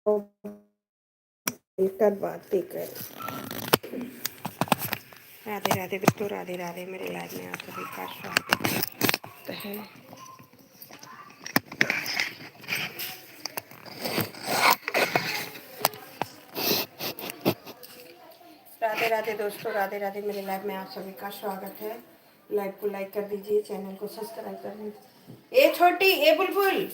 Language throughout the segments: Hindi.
मिलकर बातें करें। राधे राधे दोस्तों, राधे राधे। मेरे लाइव में आप सभी का स्वागत है। राधे राधे दोस्तों, राधे राधे। मेरे लाइव में आप सभी का स्वागत है। लाइव को लाइक कर दीजिए, चैनल को सब्सक्राइब कर दीजिए। ए छोटी, ए बुलबुल।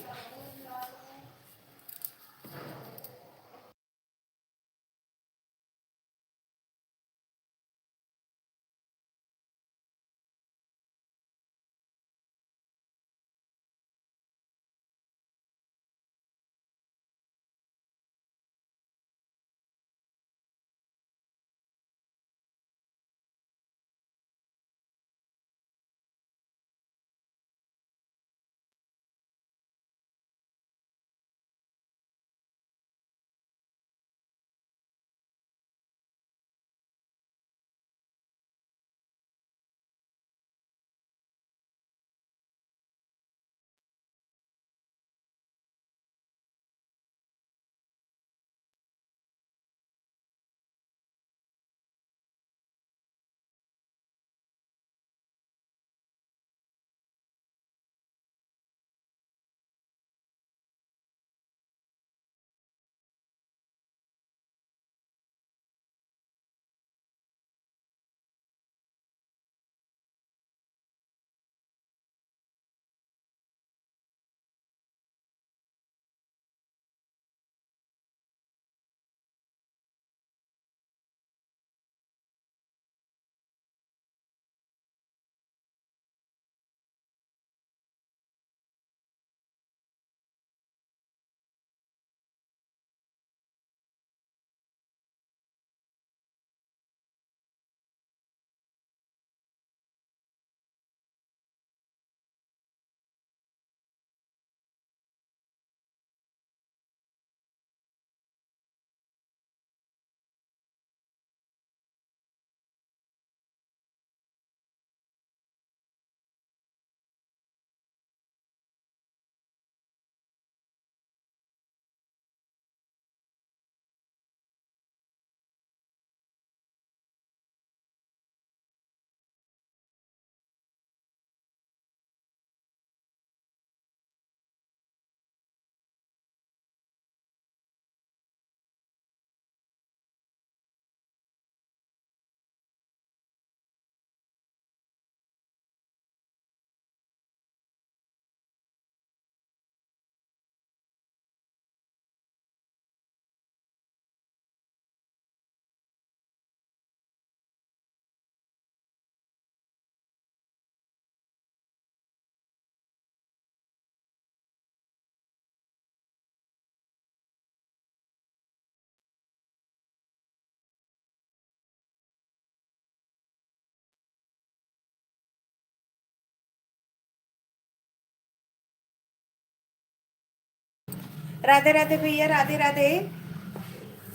राधे राधे भैया, राधे राधे।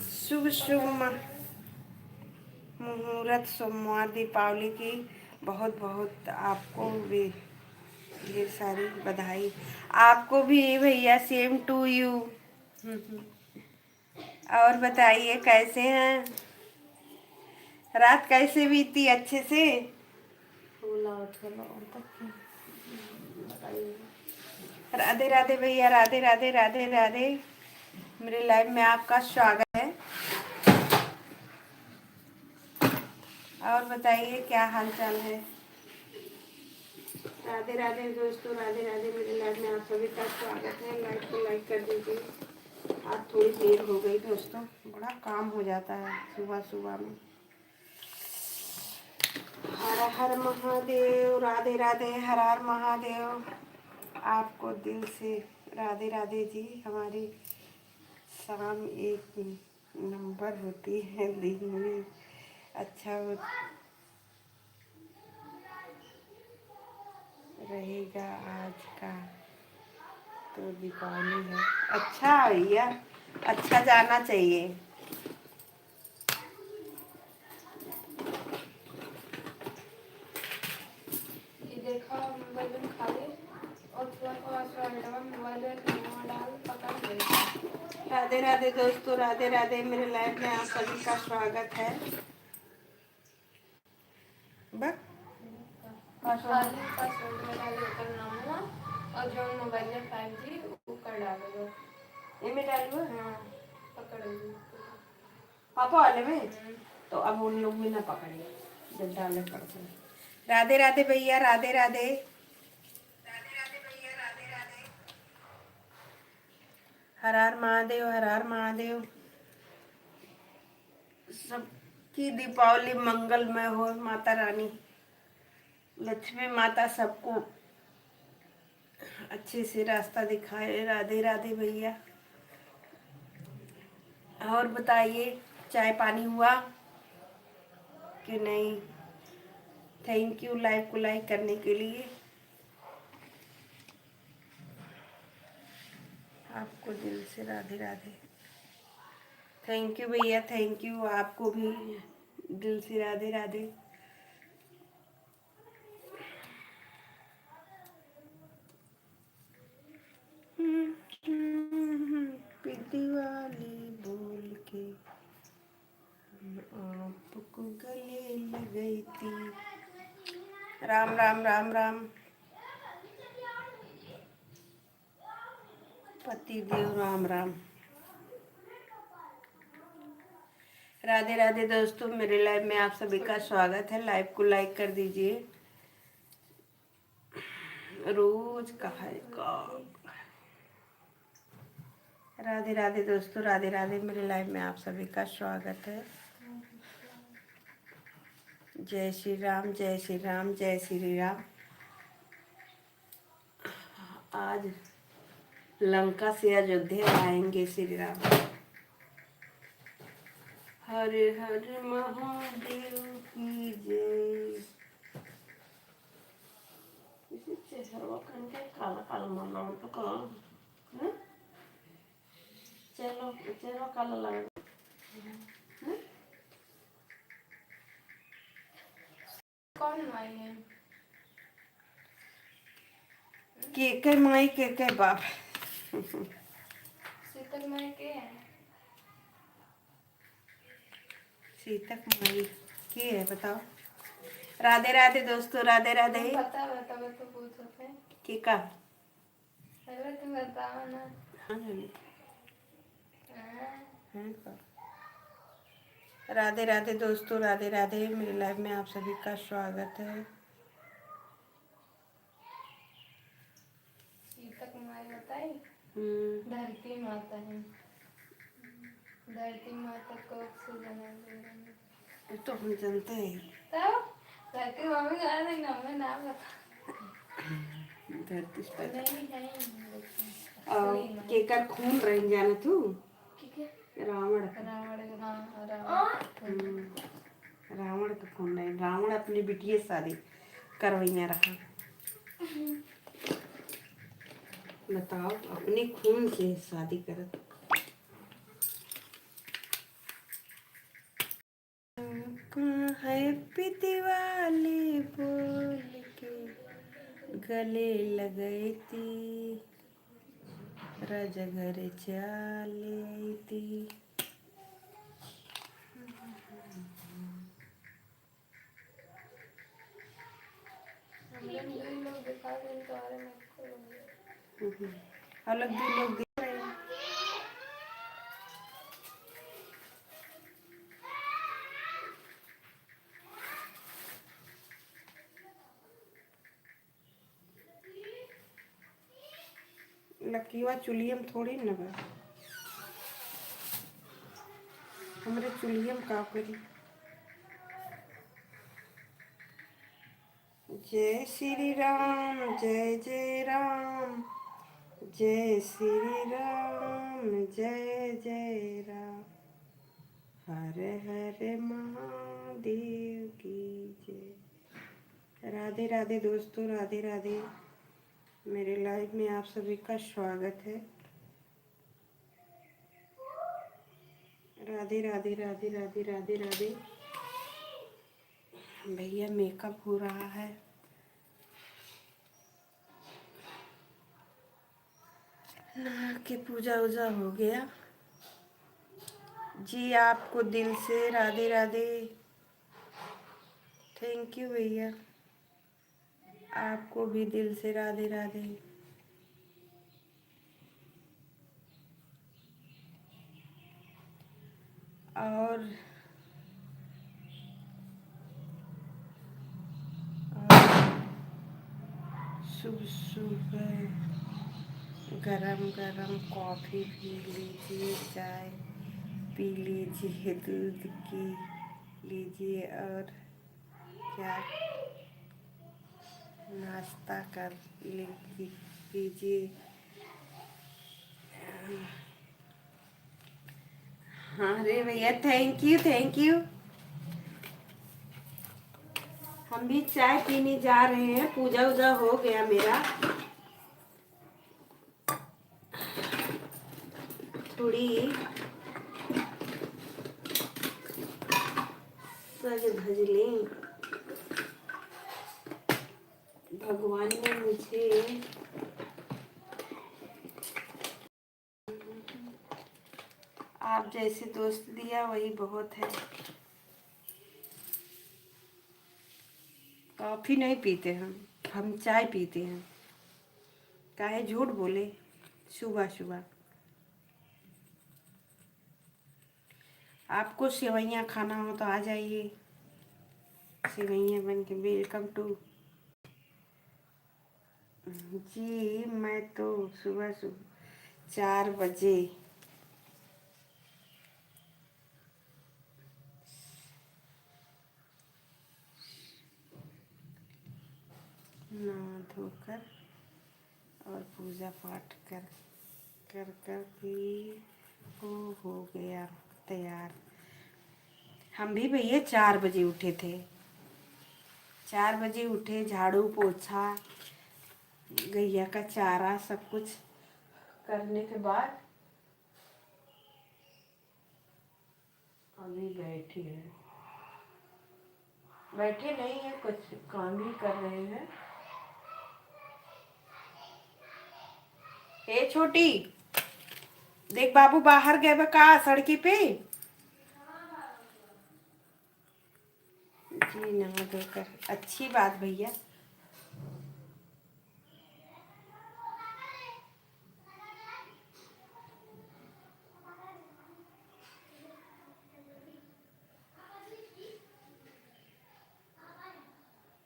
शुभ शुभ मुहूर्त सोमवार दीपावली की बहुत बहुत आपको भी ढेर सारी बधाई। आपको भी भैया, सेम टू यू। और बताइए कैसे हैं? रात कैसे बीती? अच्छे से? राधे राधे भैया, राधे राधे, राधे राधे। मेरे लाइव में आपका स्वागत है। और बताइए क्या हाल चाल है? राधे राधे दोस्तों, राधे राधे। मेरे लाइव में आप सभी का स्वागत है। लाइव को लाइक कर दीजिए। आज थोड़ी देर हो गई दोस्तों, बड़ा काम हो जाता है सुबह सुबह में। हर हर महादेव, राधे राधे, हर हर महादेव। आपको दिल से राधे राधे जी। हमारी शाम एक नंबर होती है, दिन में अच्छा रहेगा आज का। तो दीपावली है। अच्छा भैया, अच्छा जाना चाहिए। ये देखा बैगन खा ले। राधे राधे दोस्तों, राधे राधे। मेरे लाइव में आप सभी का स्वागत है। बस और जो मोबाइल में 5G वो कर डालो, ये में डालो। हाँ पकड़ पापा वाले में तो अब उन लोग भी ना पकड़े जब डालने पड़ते हैं। राधे राधे भैया, राधे राधे। हर हर महादेव, हर हर महादेव। सबकी दीपावली मंगलमय हो। माता रानी लक्ष्मी माता सबको अच्छे से रास्ता दिखाए। राधे राधे भैया। और बताइए, चाय पानी हुआ कि नहीं? थैंक यू लाइव को लाइक करने के लिए। आपको दिल से राधे राधे। थैंक यू भैया, थैंक यू। आपको भी दिल से राधे राधे। पीती वाली बोल के आपको गले लग गई थी। राम राम राम राम। पति देव राम राम। राधे राधे दोस्तों, मेरे लाइव में आप सभी का स्वागत है। लाइव को लाइक कर दीजिए। रोज कहा राधे राधे दोस्तों, राधे राधे। मेरे लाइव में आप सभी का स्वागत है। जय श्री राम, जय श्री राम, जय श्री राम। आज लंका से अयोध्या आएंगे श्री राम। हरे हरे महादेव की जय। काला काला मारना तो कौन? चलो चलो काला लगा। कौन माई है? के माई के बाप। शीतल माई के है? शीतल माई की है बताओ। राधे राधे दोस्तों, राधे राधे। बता बता तो पूछो थे कि का पहले तुम बताओ ना। हाँ राधे राधे दोस्तों, राधे राधे। मेरे लाइव में आप सभी का स्वागत है। सीता कुमारी बताई। धरती माता है। धरती माता को से जन्म तो हम जानते हैं। तब धरती मम्मी का नहीं नाम नाम बता। धरती पर नहीं है। और केकर खून रह जाना तू। रावण रावण का खून नहीं। रावण अपनी बिटिया शादी करवैया रहा। बताओ, अपने खून से शादी करत। हैप्पी दिवाली बोल के गले लगाई थी। राजा घर चली थी। अलग भी लोग देख रहे हैं। लकीवा चुलियम थोड़ी न बा। हमरे चुलियम का करी। जय श्री राम, जय जय राम। जय श्री राम, जय जय राम। हरे हरे महादेव की जय। राधे राधे दोस्तों, राधे राधे। मेरे लाइव में आप सभी का स्वागत है। राधे राधे राधे राधे राधे राधे। भैया मेकअप हो रहा है। नहा के पूजा वूजा हो गया जी। आपको दिल से राधे राधे। थैंक यू भैया, आपको भी दिल से राधे राधे। और सुबह सुबह गरम गरम कॉफ़ी पी लीजिए, चाय पी लीजिए, दूध की लीजिए और क्या नाश्ता कर लीजिए। हाँ अरे भैया, थैंक यू थैंक यू। हम भी चाय पीने जा रहे हैं, पूजा वूजा हो गया मेरा। थोड़ी सज धज लें, भगवान ने मुझे आप जैसे दोस्त दिया वही बहुत है। कॉफ़ी नहीं पीते हम चाय पीते हैं। काहे झूठ बोले सुबह सुबह। आपको सेवइयाँ खाना हो तो आ जाइए, सेवइयाँ बन के। Welcome to. जी मैं तो सुबह सुबह 4 बजे नहा धोकर और पूजा पाठ कर कर कर के हो गया तैयार। हम भी भैया 4 बजे उठे थे। 4 बजे उठे, झाड़ू पोछा, गैया का चारा सब कुछ करने के बाद अभी बैठे हैं। बैठे नहीं है, कुछ काम ही कर रहे हैं। ए छोटी, देख बाबू बाहर गए बका सड़की पे। जी नहा धोकर, अच्छी बात भैया।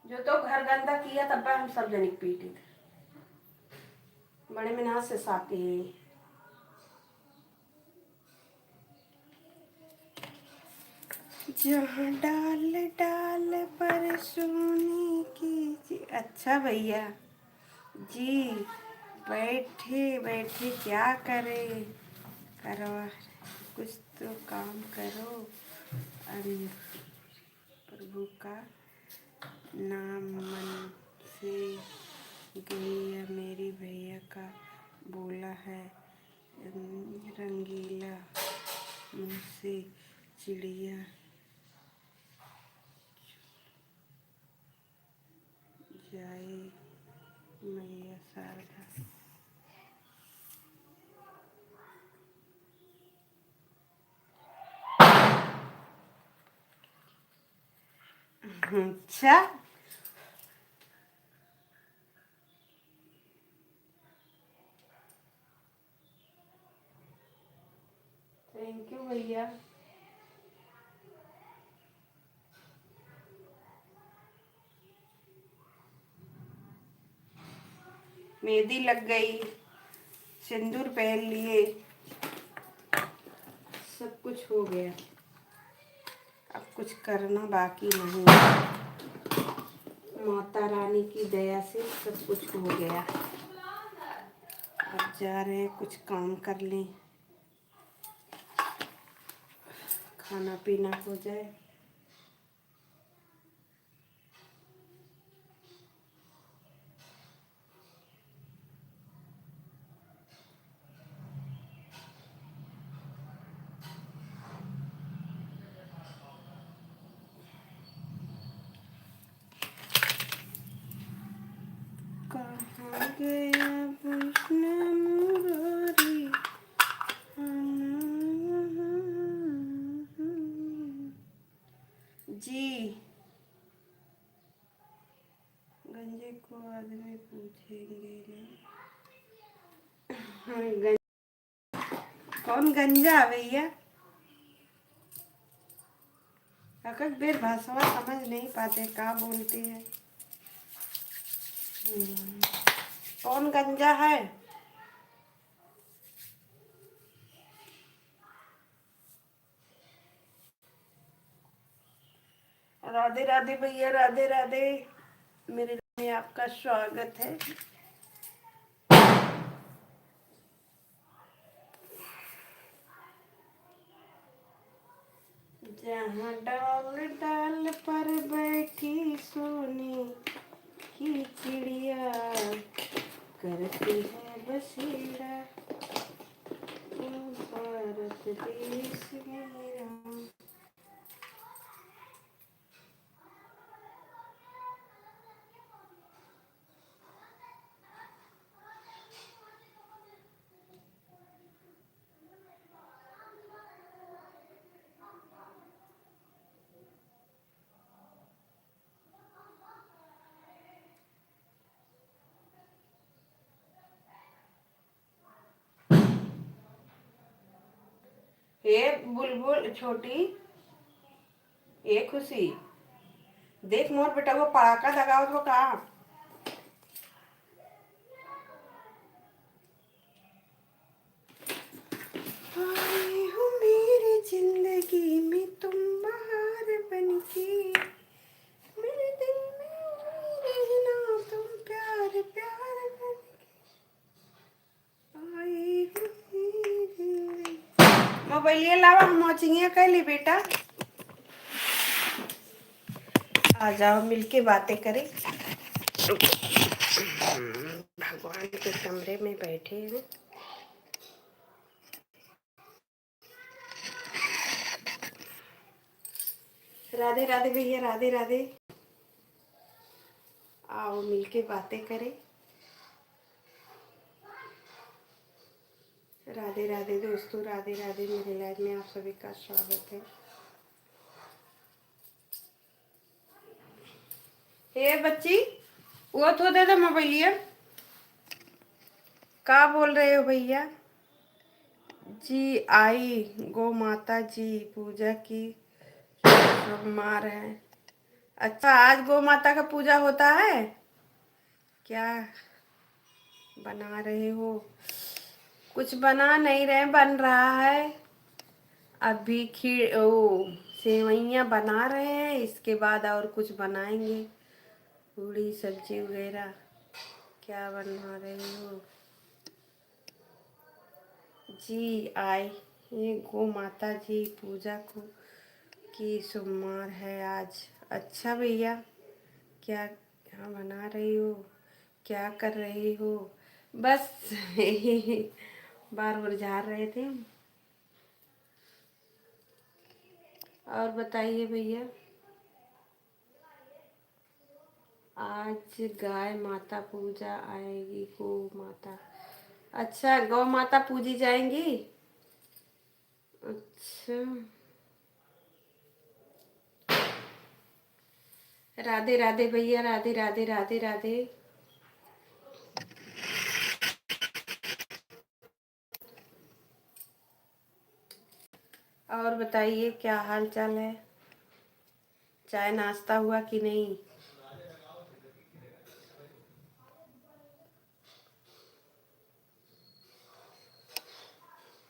जो तो घर गंदा किया तब हम सब जने पीटे थे। बड़े मिनाज से साके जहाँ डाल डाल पर सोने की जी। अच्छा भैया जी, बैठे बैठे क्या करे, करो कुछ तो काम करो। अरे प्रभु का नाम मन से गैया मेरी भैया का बोला है, रंगीला मुँह से चिड़िया जाए मैया शारदा। अच्छा थैंक यू भैया। मेहंदी लग गई, सिंदूर पहन लिए, सब कुछ हो गया। अब कुछ करना बाकी नहीं, माता रानी की दया से सब कुछ हो गया। अब जा रहे हैं कुछ काम कर लें, खाना पीना हो जाए। कहाँ गया कृष्ण मुरारी। जी गंजे को आदमी पूछेंगे ना। कौन गंजा भैया? अगर बेर भाषा समझ नहीं पाते क्या बोलती है। कौन गंजा है? राधे राधे भैया, राधे राधे। मेरे में आपका स्वागत है। जहाँ डाल डाल पर बैठी सोने की चिड़िया करती है बसेरा भारत देश मेरा। ये बुलबुल छोटी, ये खुशी, देख मोर बेटा को पड़ाका लगाओ तो कहा। आए हो मेरी जिंदगी में तुम बाहर बनके, मेरे दिल में रहना तुम प्यार प्यार बनके। आए हो मेरी जिंदगी। मोबाइल लावा, हम मौचिंगे कर ली बेटा। आ जाओ मिलके बातें करें। भगवान के कमरे में बैठे हैं। राधे राधे भैया, राधे राधे। आओ मिलके बातें करें। राधे राधे दोस्तों, राधे राधे। मेरे लाइफ में आप सभी का स्वागत है। हे बच्ची, वो तो दे दो मोबाइल। क्या बोल रहे हो भैया जी? आई गौ माता जी पूजा की मार है। अच्छा, आज गौ माता का पूजा होता है क्या? बना रहे हो? कुछ बना नहीं रहे, बन रहा है अभी। खीर ओ सेवइयाँ बना रहे हैं, इसके बाद और कुछ बनाएंगे, पूड़ी सब्जी वगैरह। क्या बना रहे हो जी? आए ये गौ माता जी पूजा को की सोमवार है आज। अच्छा भैया, क्या क्या बना रही हो, क्या कर रही हो? बस बार बार झाड़ रहे थे। और बताइए भैया। आज गाय माता पूजा आएगी, गौ माता। अच्छा, गौ माता पूजी जाएंगी। अच्छा, राधे राधे भैया, राधे राधे, राधे राधे। और बताइए क्या हाल चाल है? चाय नाश्ता हुआ कि नहीं?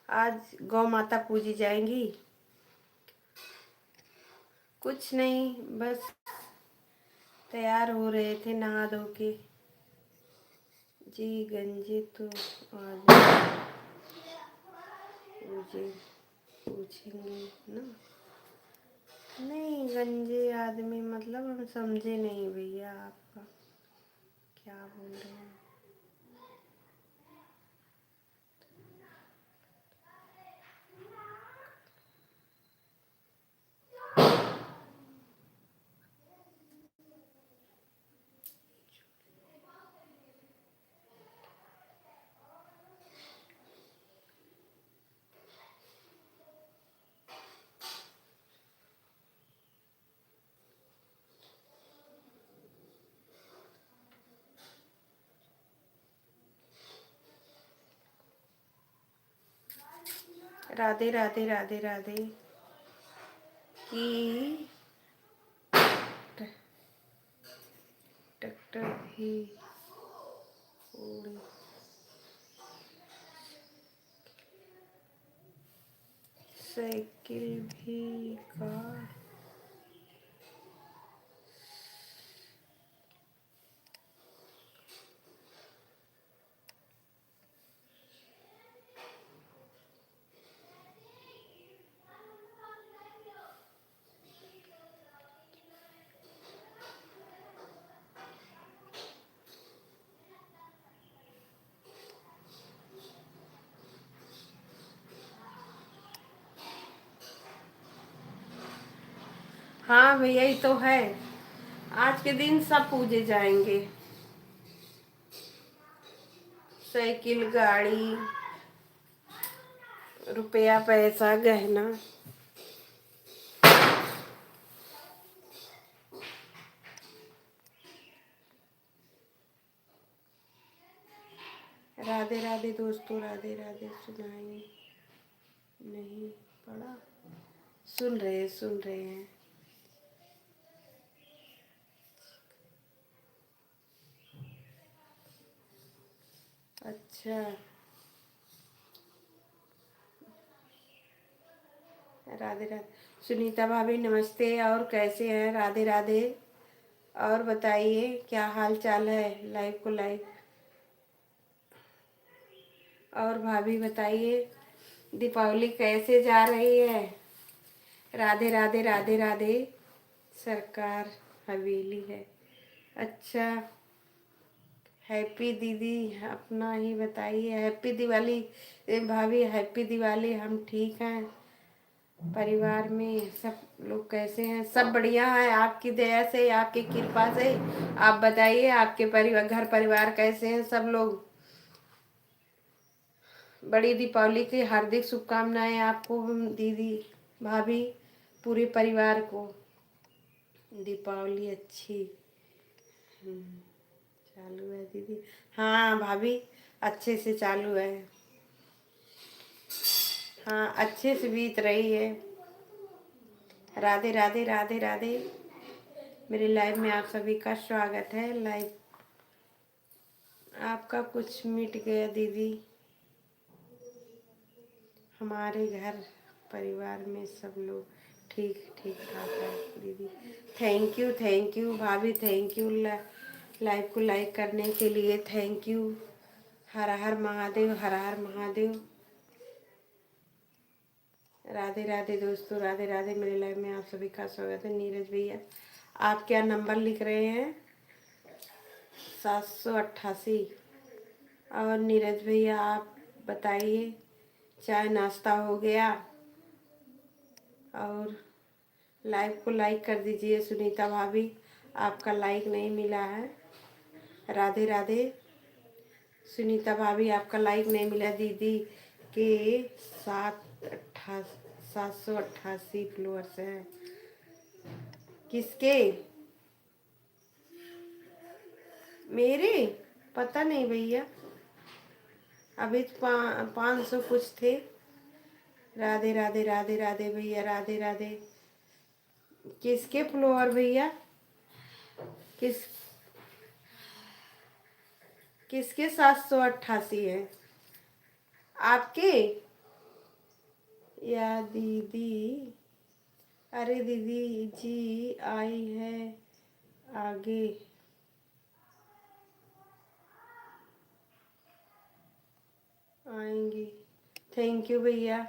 आज गौ माता पूजी जाएंगी। कुछ नहीं, बस तैयार हो रहे थे नहा धो के। जी गंजे तो आज मुझे पूछेंगे ना। नहीं, गंजे आदमी मतलब हम समझे नहीं भैया, आपका क्या बोल रहे हैं? राधे राधे राधे राधे कि ट्रैक्टर भी उड़ साइकिल भी कार हाँ भैया ये तो है। आज के दिन सब पूजे जाएंगे। साइकिल गाड़ी रुपया पैसा गहना। राधे राधे दोस्तों, राधे राधे। सुनाई नहीं पड़ा? सुन रहे हैं। अच्छा, राधे राधे। सुनीता भाभी नमस्ते, और कैसे हैं? राधे राधे। और बताइए क्या हाल चाल है? लाइव को लाइव। और भाभी बताइए दीपावली कैसे जा रही है? राधे राधे राधे राधे। सरकार हवेली है। अच्छा, हैप्पी दीदी अपना ही बताइए। हैप्पी दिवाली भाभी, हैप्पी दिवाली। हम ठीक हैं। परिवार में सब लोग कैसे हैं? सब बढ़िया है आपकी दया से, आपकी कृपा से। आप बताइए आपके परिवार, घर परिवार कैसे हैं सब लोग? बड़ी दीपावली की हार्दिक शुभकामनाएं आपको दीदी भाभी, पूरे परिवार को। दीपावली अच्छी चालू है दीदी। हाँ भाभी, अच्छे से चालू है। हाँ, अच्छे से बीत रही है। राधे राधे राधे राधे। मेरे लाइव में आप सभी का स्वागत है। लाइव आपका कुछ मिट गया दीदी। हमारे घर परिवार में सब लोग ठीक ठीक ठाक है दीदी। थैंक यू भाभी, थैंक यू लाइव को लाइक करने के लिए। Thank you. हर हर महादेव, हर हर महादेव। राधे राधे दोस्तों, राधे राधे। मेरे लाइव में आप सभी का स्वागत है। नीरज भैया आप क्या नंबर लिख रहे हैं? 788। और नीरज भैया आप बताइए चाय नाश्ता हो गया? और लाइव को लाइक कर दीजिए। सुनीता भाभी आपका लाइक नहीं मिला है। राधे राधे। सुनीता भाभी आपका लाइक नहीं मिला। दीदी के 788 फॉलोअर्स हैं। किसके? मेरे पता नहीं भैया, अभी तो 500 कुछ थे। राधे राधे राधे राधे भैया, राधे राधे। किसके फ्लोअर भैया? किस किसके 788 है? आपके या दीदी? अरे दीदी जी आई है आगे। आएंगी। थैंक यू भैया।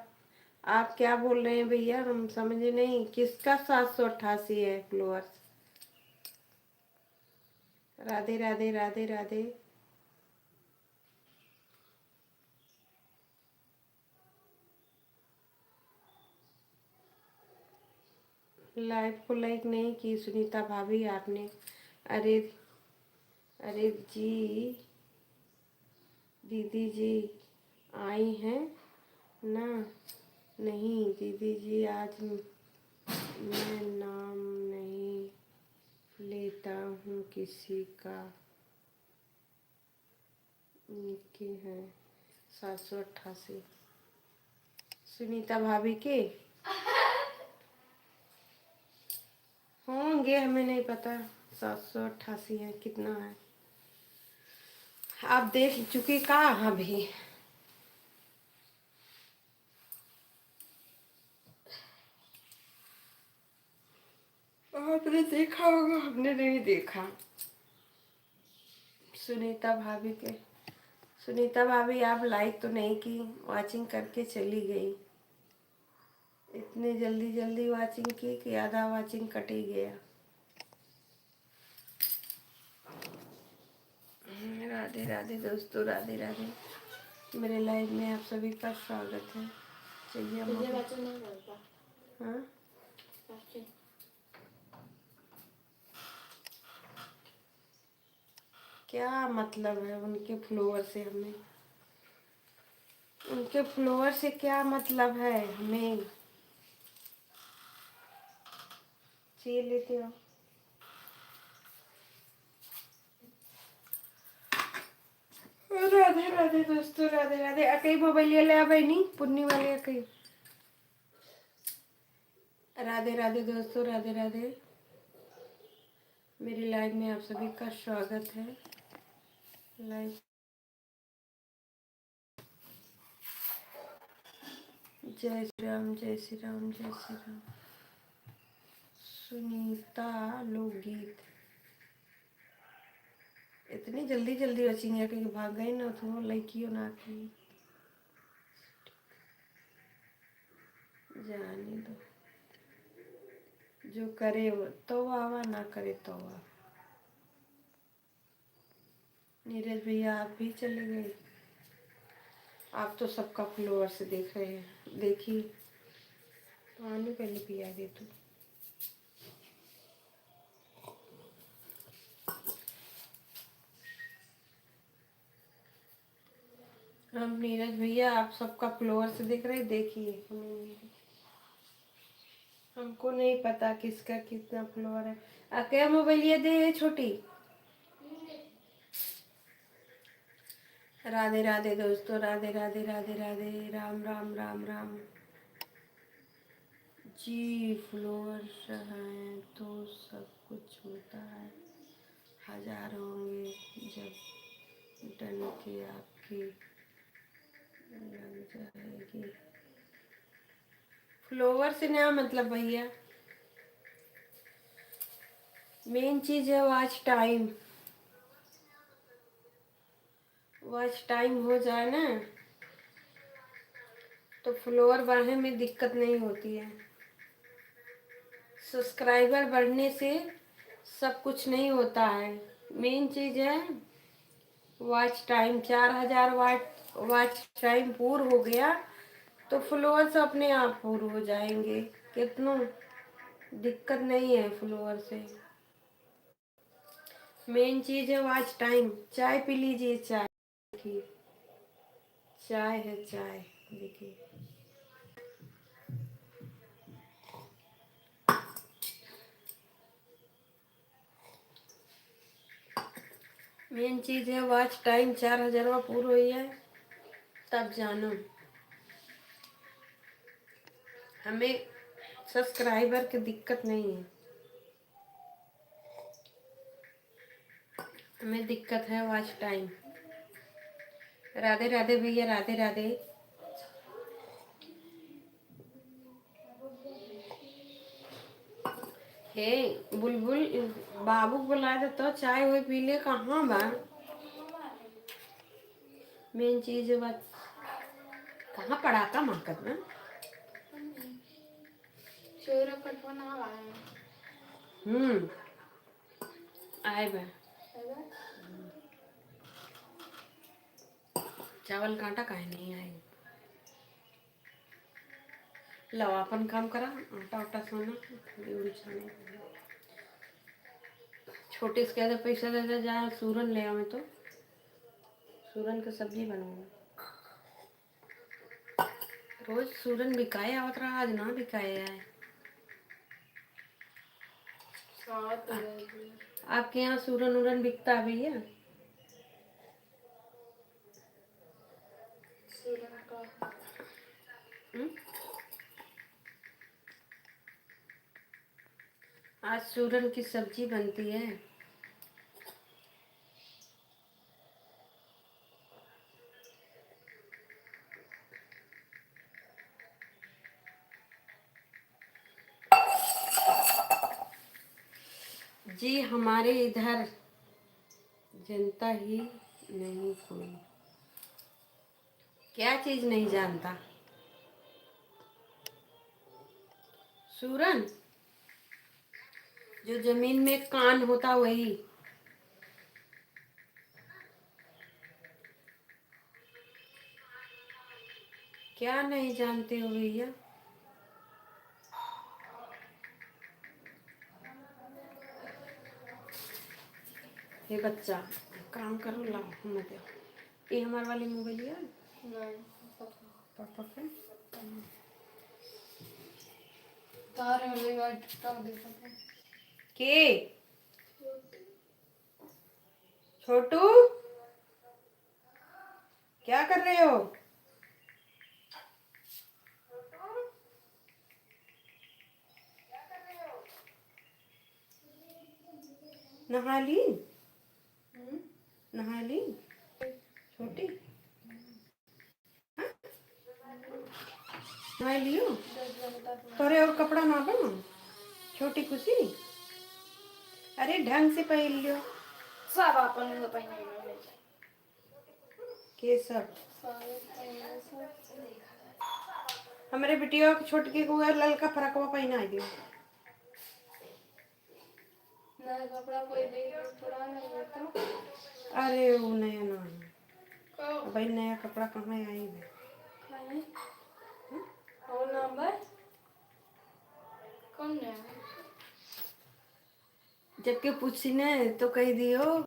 आप क्या बोल रहे हैं भैया? हम समझे नहीं। किसका 788 है फ्लोअर्स? राधे राधे राधे राधे। लाइव को लाइक नहीं की सुनीता भाभी आपने? अरे अरे जी दीदी जी आई हैं ना? नहीं दीदी जी, आज मैं नाम नहीं लेता हूँ किसी का। इनके हैं 788। सुनीता भाभी के होंगे, हमें नहीं पता। 788 है, कितना है आप देख चुके का अभी? आपने देखा होगा, हमने नहीं देखा। सुनीता भाभी के, सुनीता भाभी आप लाइक तो नहीं की, वाचिंग करके चली गई। इतनी जल्दी जल्दी वाचिंग की कि आधा वाचिंग कट ही गया। राधे राधे दोस्तों, राधे राधे। मेरे लाइव में आप सभी का स्वागत है। चलिए हाँ, क्या मतलब है उनके फ्लोवर से? हमें उनके फ्लोवर से क्या मतलब है? हमें चाहिए लेते हो। राधे राधे दोस्तों, राधे राधे। अकई मोबाइल ले आ बहनी, पुन्नी वाले अकई। राधे राधे दोस्तों, राधे राधे। मेरी लाइव में आप सभी का स्वागत है। लाइव जय श्री राम, जय श्री राम, जय श्री राम। सुनीता लोकगीत। इतनी जल्दी जल्दी बचिंगे कि भाग गई ना तो लड़की ना की। जाने दो, जो करे वो तो आवा, ना करे तो आवा। नीरज भैया आप भी चले गए। आप तो सबका फ्लोवर से देख रहे हैं। देखिए, पानी पहले पिया दे तू। हम नीरज भैया आप सबका फ्लोवर से देख रहे, देखिए। हमको नहीं पता किसका कितना फ्लोवर है। क्या मोबाइल ये दे छोटी। राधे राधे दोस्तों, राधे राधे, राधे राधे, राम राम, राम राम जी। फ्लोवर्स हैं तो सब कुछ होता है। हजार होंगे जब डन के आपकी लग जाएगी। फ्लोवर से नया मतलब भैया, मेन चीज है वॉच टाइम। वॉच टाइम हो जाए ना तो फ्लोवर बढ़ने में दिक्कत नहीं होती है। सब्सक्राइबर बढ़ने से सब कुछ नहीं होता है। मेन चीज है वॉच टाइम। 4000 वॉच टाइम पूर्ण हो गया तो फ्लोवर्स अपने आप पूर्ण हो जाएंगे। कितनों दिक्कत नहीं है फ्लोवर से। मेन चीज है वॉच टाइम। चाय पी लीजिए, चाय देखिए, चाय है, चाय देखिए। मेन चीज है वॉच टाइम। 4000 पूर्ण हुई है तब जानो। हमें सब्सक्राइबर की दिक्कत नहीं है, हमें दिक्कत है वॉच टाइम। राधे राधे भैया, राधे राधे। हे बुलबुल, बाबू बुलाए तो चाय हुई पी ले। कहाँ बा? मेन चीज बात कहाँ पड़ाका माकत ना। आए बा। चावल कांटा काहे नहीं आए? लो अपन काम करा, आटा उटा सोना छाने। छोटे से कहते पैसा दे दे, जहाँ सूरन ले आवे तो सूरन की सब्जी बनाऊंगा। रोज सूरन बिकाए आवत रहा, आज ना बिकाए आए। आपके यहाँ सूरन उरन बिकता है भैया? आज सूरन की सब्जी बनती है। जी हमारे इधर जनता ही नहीं कोई। क्या चीज नहीं जानता? सूरन, जो जमीन में कान होता वही। क्या नहीं जानते हो भैया? हे बच्चा, काम करो, लाओ मत दो। ये हमारे वाली मोबाइल है। नहीं, पापा का तार वाले वाइट का देखा था के। छोटू, क्या कर रहे हो? नहा ली? नहा ली छोटी? नहा लियो? तोरे और कपड़ा ना बनो छोटी खुशी। अरे ढंग से पहन लियो। सब अपन पहन के सब। हमारे बेटियों के छोटके को ललका फरकवा पहना दियो। नया कपड़ा कोई दे पुराना है तो। अरे वो नया ना है भाई, नया कपड़ा कहाँ आई है? और नंबर कौन नया? जबकि पूछी ने तो कह दियो।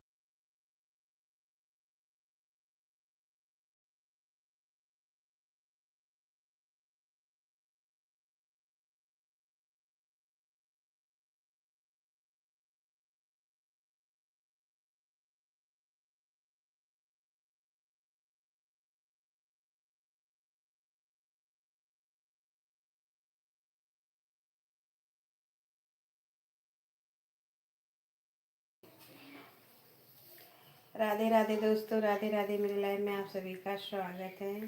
राधे राधे दोस्तों, राधे राधे। मेरे लाइव में आप सभी का स्वागत है।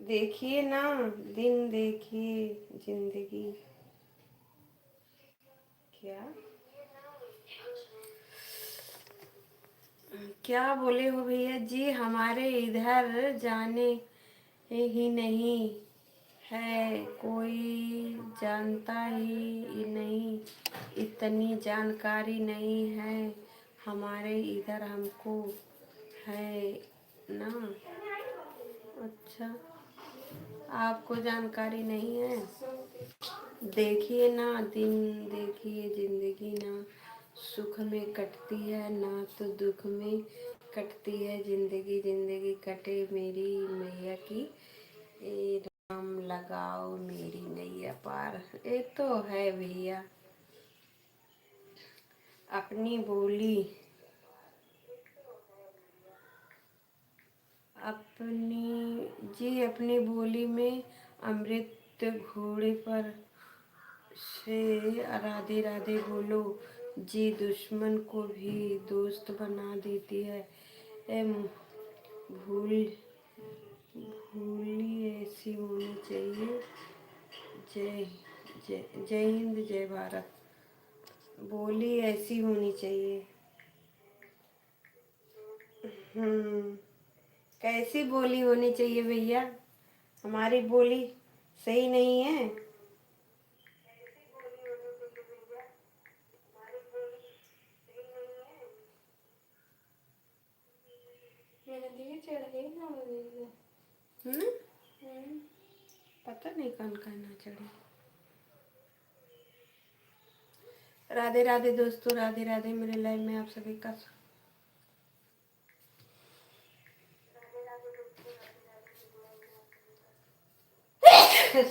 देखिए ना दिन, देखिए जिंदगी। क्या क्या बोले हो भैया जी? हमारे इधर जाने ही नहीं है कोई, जानता ही नहीं, इतनी जानकारी नहीं है हमारे इधर हमको, है ना? अच्छा, आपको जानकारी नहीं है? देखिए ना दिन, देखिए जिंदगी, ना सुख में कटती है ना तो दुख में कटती है जिंदगी। जिंदगी कटे मेरी मैया की, ए राम लगाओ मेरी नैया पार। एक तो है भैया अपनी बोली, अपनी जी अपनी बोली में अमृत घोड़े पर से राधे राधे बोलो जी, दुश्मन को भी दोस्त बना देती है। भूल भूली ऐसी होनी चाहिए। जय जय जय हिंद, जय भारत। बोली ऐसी होनी चाहिए। कैसी बोली होनी चाहिए भैया? हमारी बोली सही नहीं है। पता नहीं कौन कहना चढ़ी। राधे राधे दोस्तों, राधे राधे। मेरे लाइव में आप सभी का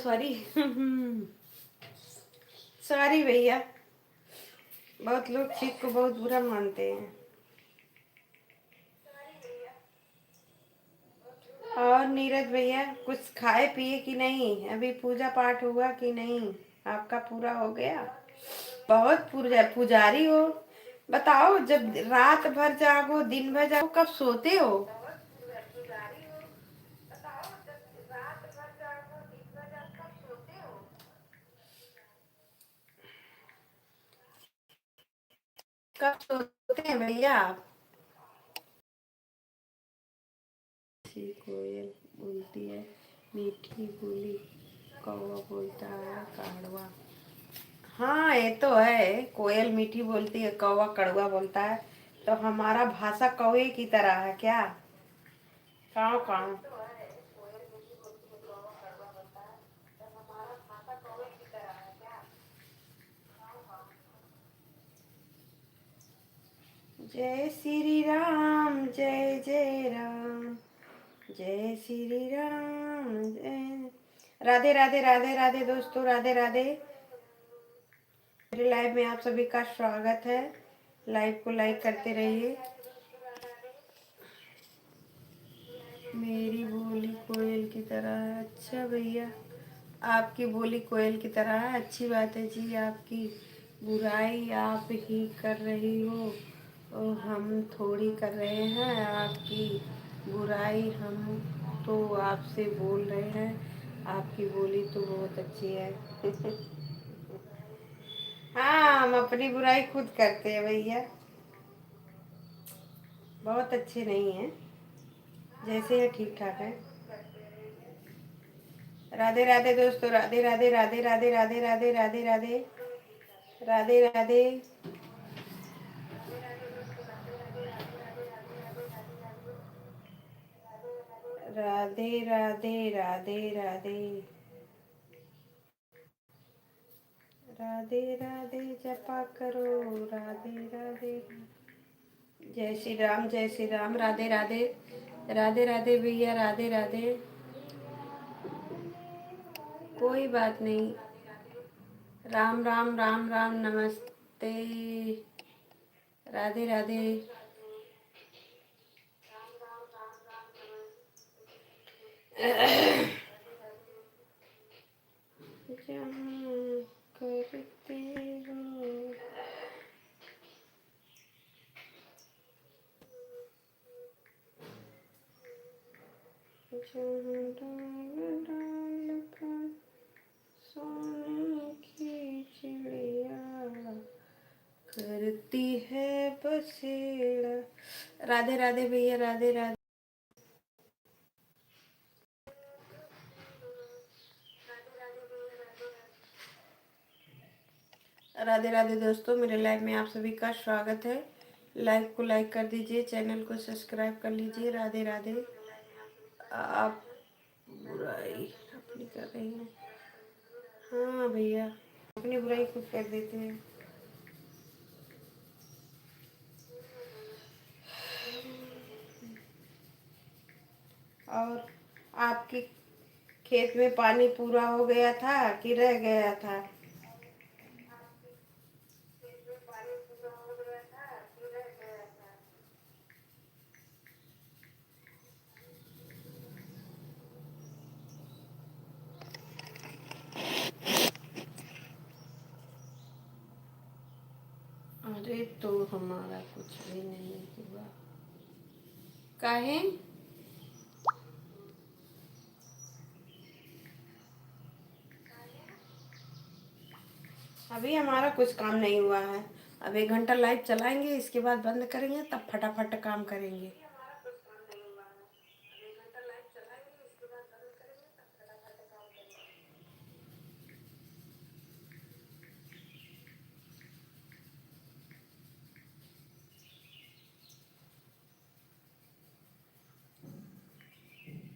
सॉरी सॉरी भैया, बहुत लोग चीख को बहुत बुरा मानते हैं। और नीरज भैया कुछ खाए पिए कि नहीं? अभी पूजा पाठ हुआ कि नहीं? आपका पूरा हो गया? बहुत पुजारी हो। बताओ, जब रात भर जागो दिन भर जागो, कब सोते हो? कब सोते हैं भैया आप? सी कोयल बोलती है मीठी बोली, कौवा बोलता है कड़वा। हाँ, ये तो है, कोयल मीठी बोलती है, कौवा कड़वा बोलता है। तो हमारा भाषा कौवे की तरह है क्या? काव काव। जय श्री राम, जय जय राम, जय श्री राम, जय। राधे राधे राधे राधे दोस्तों, राधे राधे। मेरे लाइव में आप सभी का स्वागत है। लाइव को लाइक करते रहिए। मेरी बोली कोयल की तरह है। अच्छा भैया, आपकी बोली कोयल की तरह है, अच्छी बात है जी। आपकी बुराई आप ही कर रही हो और हम थोड़ी कर रहे हैं आपकी बुराई। हम तो आपसे बोल रहे हैं, आपकी बोली तो बहुत अच्छी है। हाँ, हम अपनी बुराई खुद करते हैं भैया, बहुत अच्छे नहीं हैं, जैसे है ठीक ठाक है। राधे राधे दोस्तों, राधे राधे राधे राधे राधे राधे राधे राधे राधे राधे। राधे राधे राधे राधे राधे राधे जपा करो, राधे राधे। जय श्री राम, जय श्री राम, राधे राधे राधे राधे भैया, राधे राधे। कोई बात नहीं। राम राम राम राम, नमस्ते, राधे राधे। जहाँ करते हो, जहाँ डाल डाल पर सोने की चिड़िया करती है बसेरा। राधे राधे भैया, राधे राधे। राधे राधे दोस्तों, मेरे लाइव में आप सभी का स्वागत है। लाइव को लाइक कर दीजिए, चैनल को सब्सक्राइब कर लीजिए। राधे राधे। आप बुराई अपनी कर रही हैं। हाँ भैया, अपनी बुराई खुद कर देते हैं। और आपके खेत में पानी पूरा हो गया था कि रह गया था? अरे तो हमारा कुछ भी नहीं हुआ। काहे? अभी हमारा कुछ काम नहीं हुआ है। अब 1 घंटा लाइव चलाएंगे, इसके बाद बंद करेंगे, तब फटाफट काम करेंगे।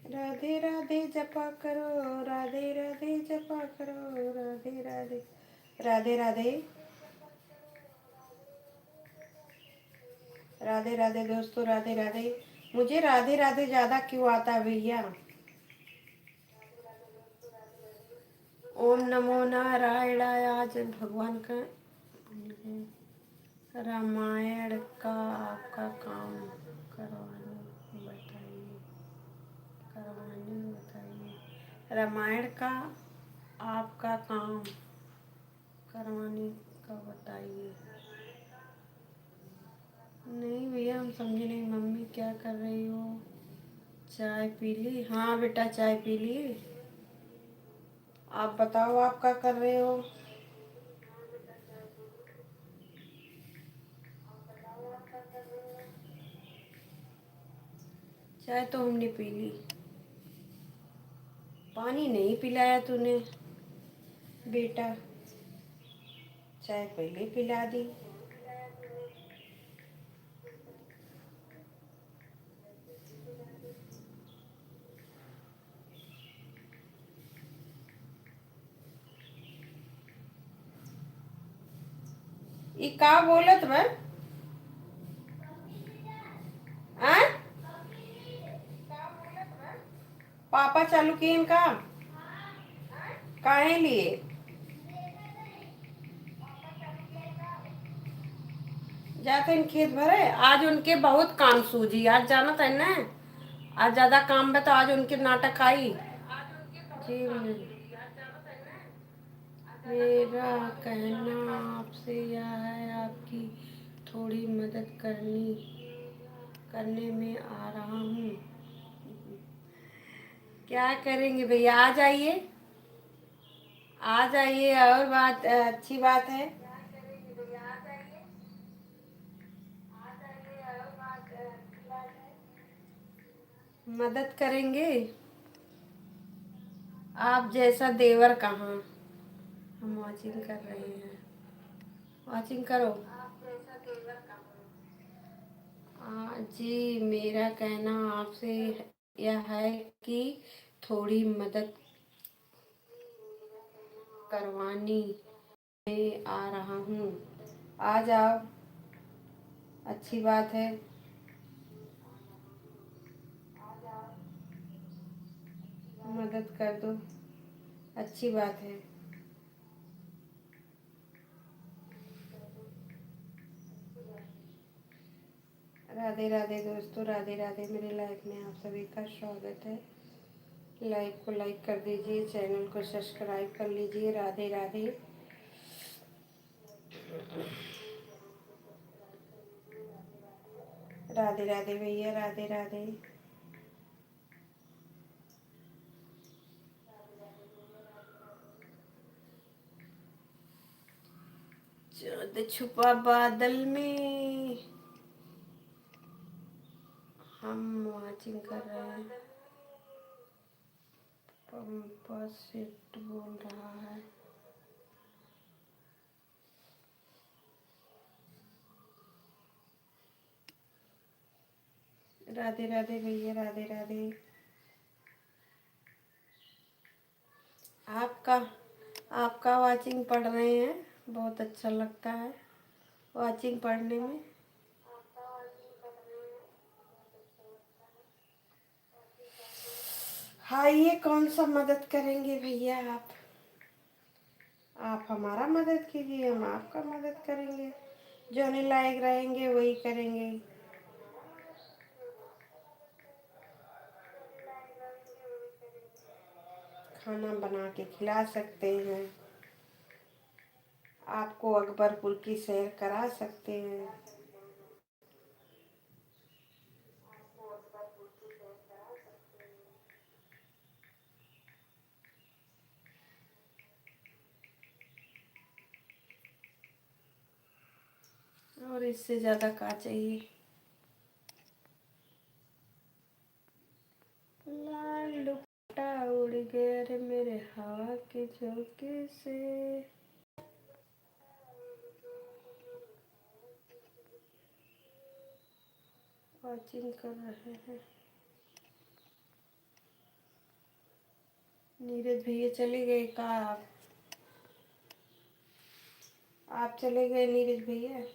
राधे राधे जपा करो, राधे राधे जपा करो, राधे राधे राधे राधे राधे राधे दोस्तों, राधे राधे। मुझे राधे राधे ज्यादा क्यों आता है भैया? ओम नमो नारायणाय। आज भगवान का रामायण का आपका काम करवाने बताइए। करवानी बताइए। रामायण का आपका काम करवाने का बताइए। नहीं भैया हम समझे नहीं। मम्मी क्या कर रही हो? चाय पी ली? हाँ बेटा चाय पी ली। आप बताओ आप क्या कर रहे हो? चाय तो हमने पी ली। पानी नहीं पिलाया तूने बेटा, चाय पहले पिला दी। ये का बोलत बा? आ? पापा चालू किए इनका काहे लिए? जाते इन खेत भरे। आज उनके बहुत काम सूझी। आज जाना था ना, आज ज्यादा काम में तो आज उनके नाटक आई। जी मेरा कहना आपसे यह है, आपकी थोड़ी मदद करने में आ रहा हूँ। क्या करेंगे भैया? आ जाइए, आ जाइए। और बात अच्छी बात है। मदद करेंगे। आप जैसा देवर कहाँ। हम वॉचिंग कर रहे हैं। वॉचिंग करो। जी मेरा कहना आपसे यह है कि थोड़ी मदद करवानी मैं आ रहा हूँ। आ जाओ, अच्छी बात है। मदद कर दो, अच्छी बात है। राधे राधे दोस्तों, राधे राधे। मेरे लाइफ में आप सभी का स्वागत है। लाइव को लाइक कर दीजिए, चैनल को सब्सक्राइब कर लीजिए। राधे राधे। राधे राधे भैया, राधे राधे। चाँद छुपा बादल में हम वॉचिंग कर रहे हैं। पंपा सेट बोल रहा है। राधे राधे भैया, राधे राधे। आपका आपका वाचिंग पढ़ रहे हैं, बहुत अच्छा लगता है वाचिंग पढ़ने में। हाँ, ये कौन सा मदद करेंगे भैया? आप हमारा मदद कीजिए, हम आपका मदद करेंगे। जो नहीं लायक रहेंगे वही करेंगे। खाना बना के खिला सकते हैं, आपको अकबरपुर की सैर करा सकते हैं। और इससे ज़्यादा क्या चाहिए? लाल दुपट्टा उड़ गया रे मेरे हवा के झोंके से। वॉचिंग कर रहे हैं। नीरज भैया चले गए का? आप चले गए नीरज भैया?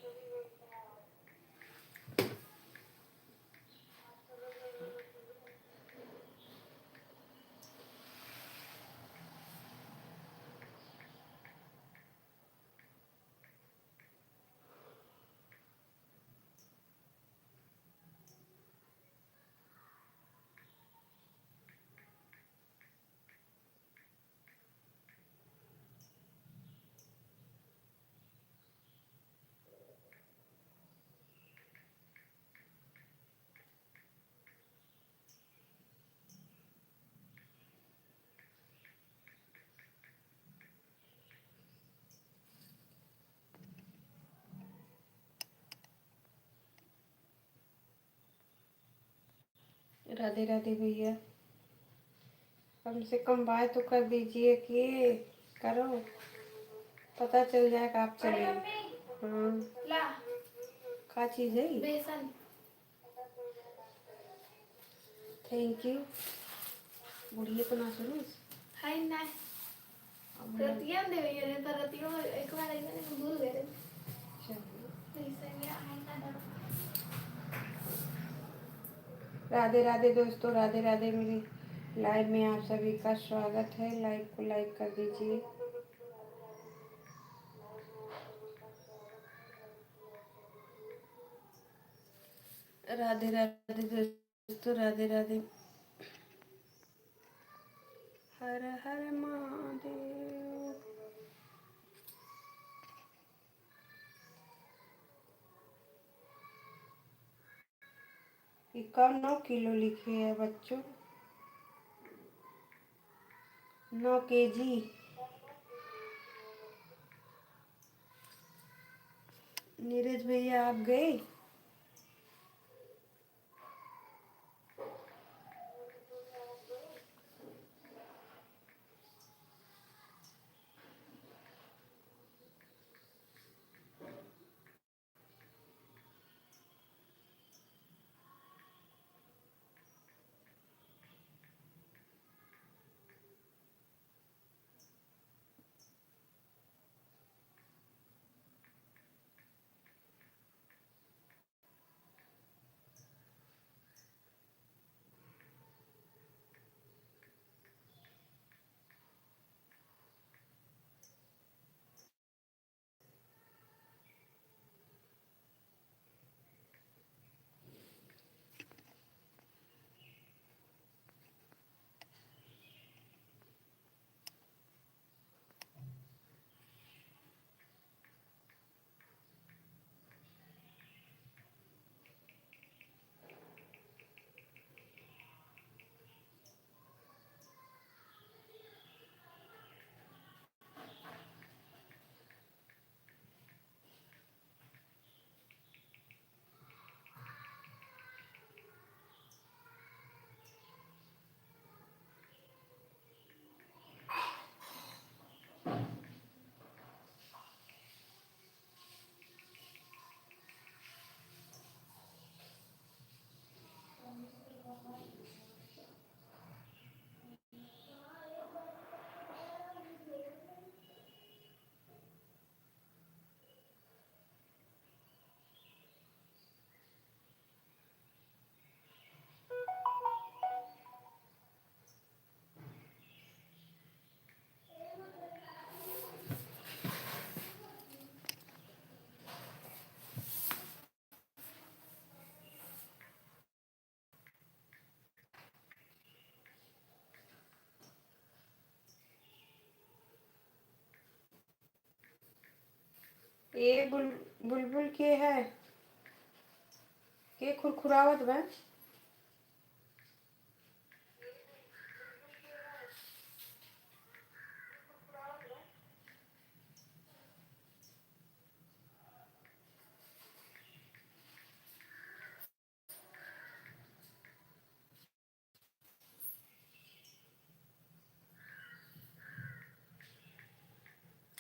राधे राधे भैया, कम से कम बाय तो कर दीजिए कि करो, पता चल जाएगा आप चले। हाँ का चीज है बेसन। Thank you. बुढ़िए को ना सुनो हाय ना रतिया दे रही है तो रतिया एक बार आई मैंने भूल गए। राधे राधे दोस्तों, राधे राधे। मेरे लाइव में आप सभी का स्वागत है। लाइव को लाइक कर दीजिए। राधे राधे दोस्तों, राधे राधे। हर हर महादेव। इक्का 9 किलो लिखे है बच्चों, 9 केजी। नीरज भैया आप गए? ये बुलबुल के है के खुरखुरावत बा।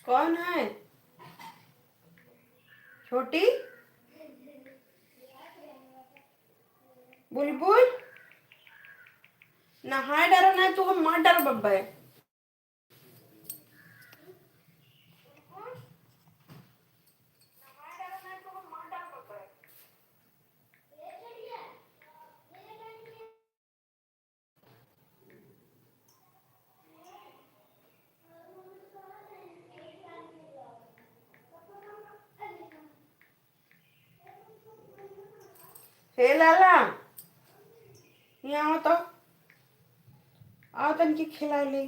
कौन है? छोटी बुलबुल नहाए डरो ना तो हम मार डरो बब्बा है। हे लाला यहाँ आओ तो, आओ तन की खिला ले।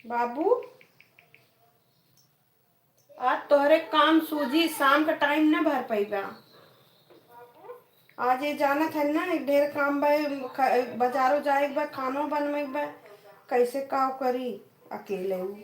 बाबू आज तोहरे काम सूझी, शाम का टाइम ना भर पाईबा। आज ये जाना था ना, एक ढेर काम बा, बाजारो जाए बा, खानो बनवे बा, कैसे काव करी अकेले हूँ।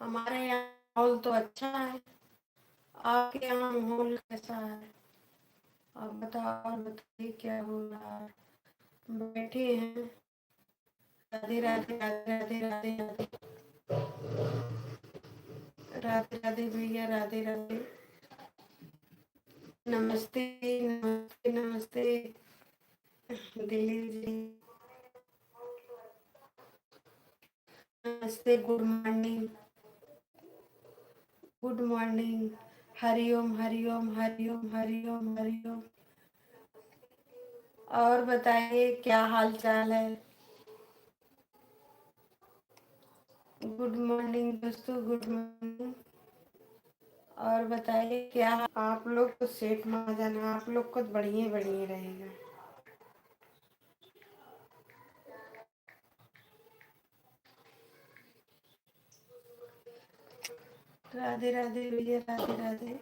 हमारे यहाँ माहौल तो अच्छा है, आपके यहाँ माहौल कैसा है? आप बताओ, और बताइए क्या हो रहा है? बैठे हैं। राधे राधे राधे राधे राधे राधे राधे राधे भैया, राधे राधे। नमस्ते नमस्ते नमस्ते दिलीप जी, नमस्ते, good morning, good morning. Hariom Hariom Hariom Hariom Hariom. और बताइए क्या हाल चाल है? गुड मॉर्निंग दोस्तों, गुड मॉर्निंग। और बताइए क्या आप लोग तो सेठ महाजन, आप लोग को बढ़िया बढ़िया रहेगा। राधे राधे भैया, राधे राधे।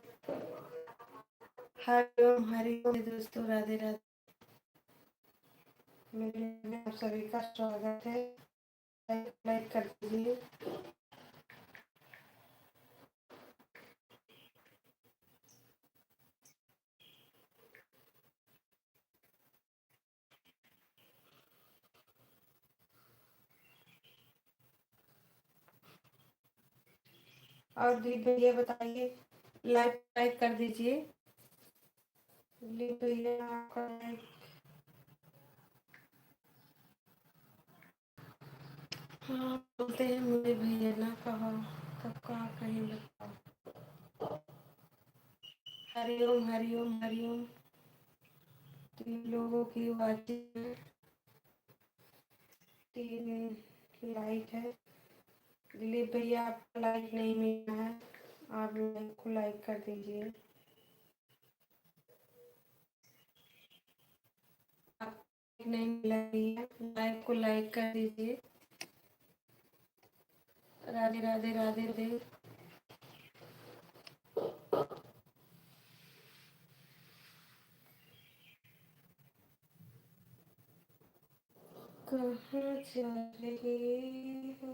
हरिओम हरिओम दोस्तों, राधे राधे। मेरे में आप सभी का स्वागत है। लाइक कर दीजिए। और दिलीप भैया बताइए, लाइक लाइक कर दीजिए। दिलीप भैया आपका लाइक। हाँ बोलते हैं मुझे भैया ना कहो, तब कहा कहीं बताओ। हरिओम हरिओम हरिओम। लोगों की वाचिंग 3 लाइक है। दिलीप भैया आपका लाइक नहीं मिला है, आप लाइक को लाइक कर दीजिए। आप नहीं मिला है, लाइक को लाइक कर दीजिए। राधे राधे राधे राधे। कहाँ जा रहे हो?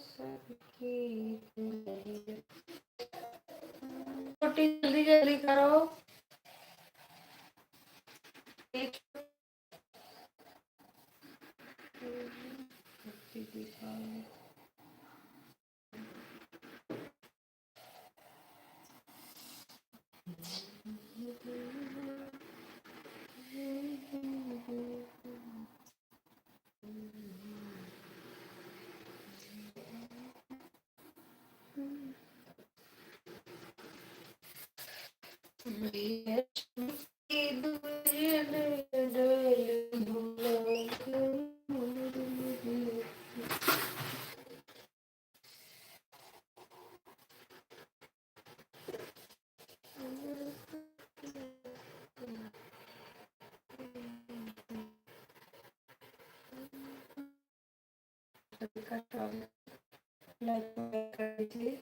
सबकी छोटी जल्दी जल्दी करो। एक लाइक कर दीजिए।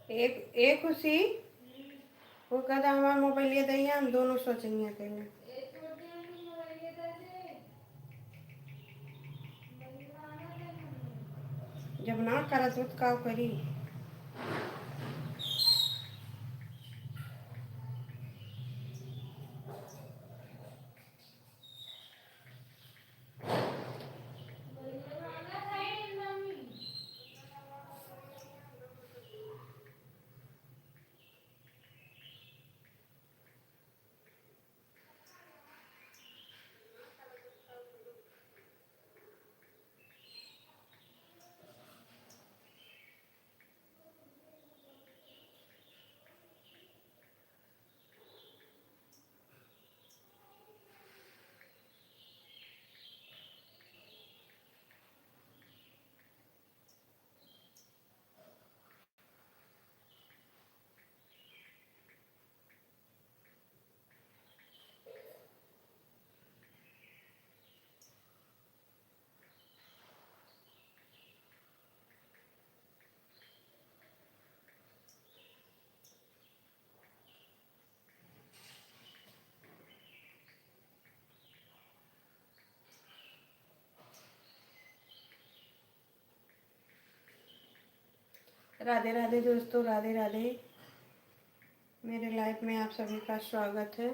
एक एक खुशी वो कहता हमारा मोबाइल ये दैया हम दोनों सोचेंगे अकेले जब ना करा तो का करी। राधे राधे दोस्तों, राधे राधे। मेरे लाइफ में आप सभी का स्वागत है।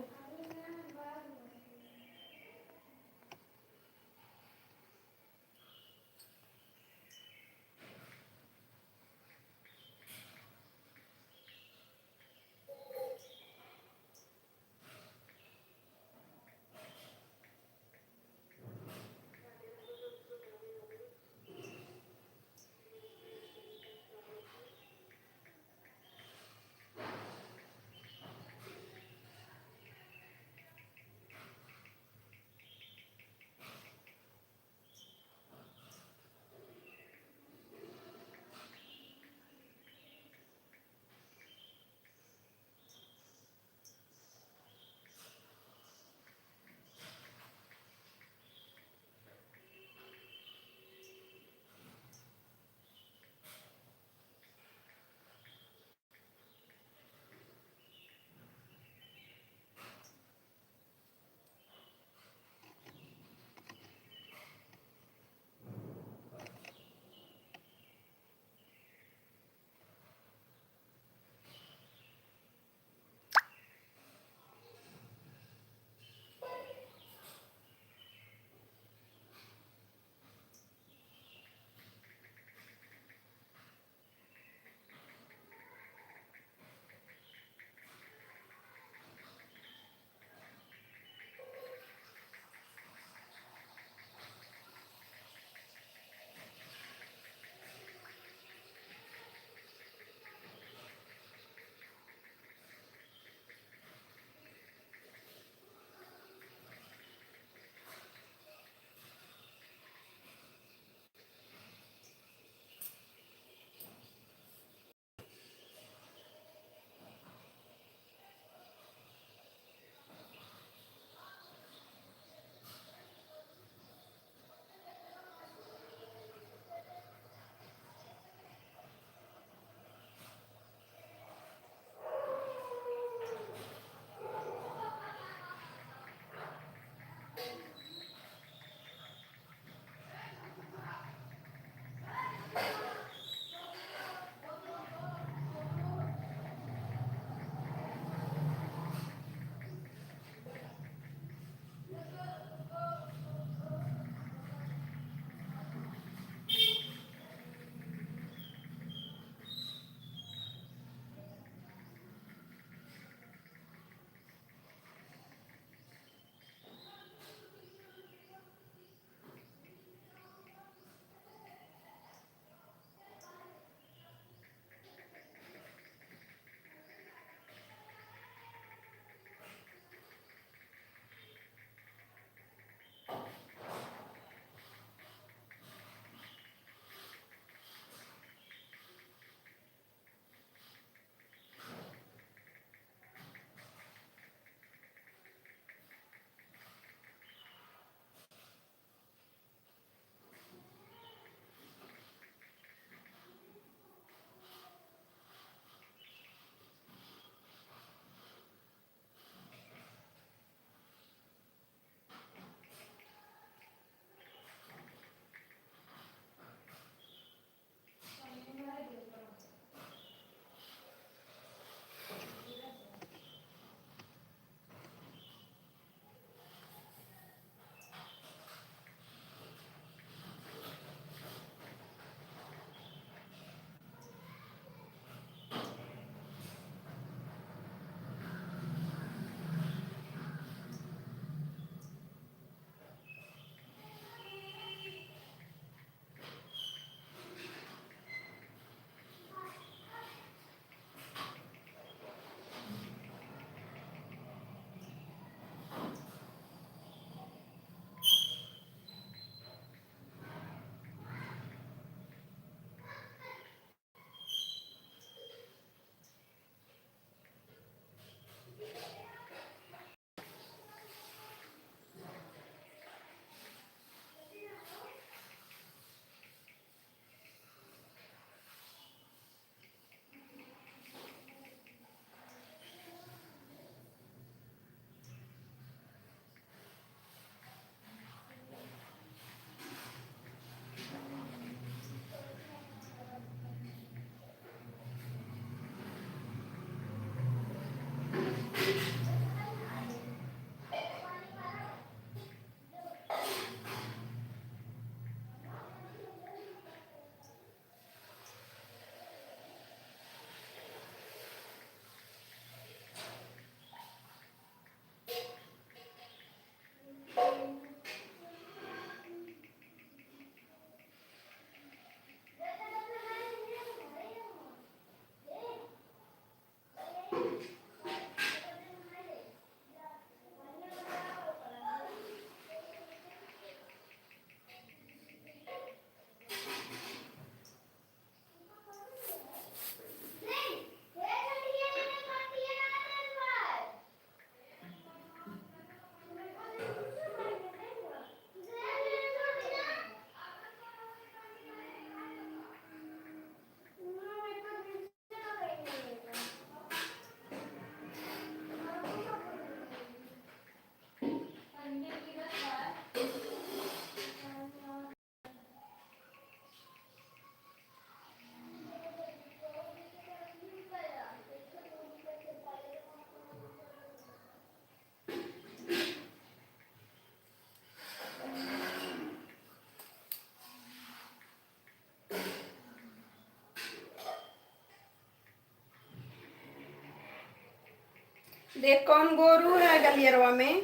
देख कौन गोरू है गलियरवा में।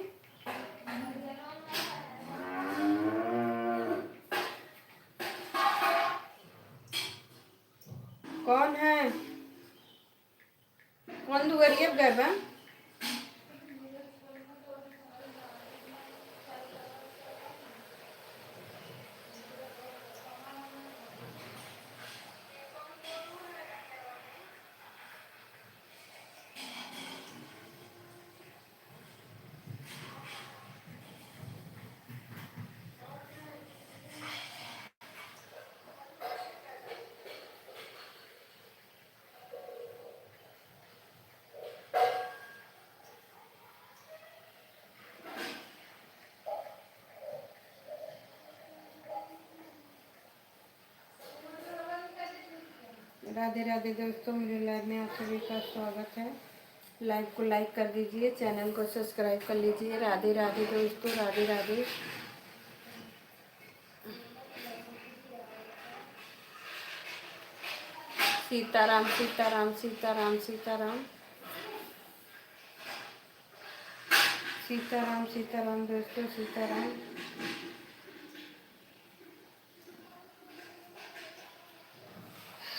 कौन है? कौन दुगरिया गए बा? राधे राधे दोस्तों, मेरे लाइव में आप सभी का स्वागत है। लाइव को लाइक कर दीजिए, चैनल को सब्सक्राइब कर लीजिए। राधे राधे दोस्तों, राधे राधे। सीताराम सीताराम सीताराम सीताराम सीताराम सीताराम दोस्तों, सीताराम।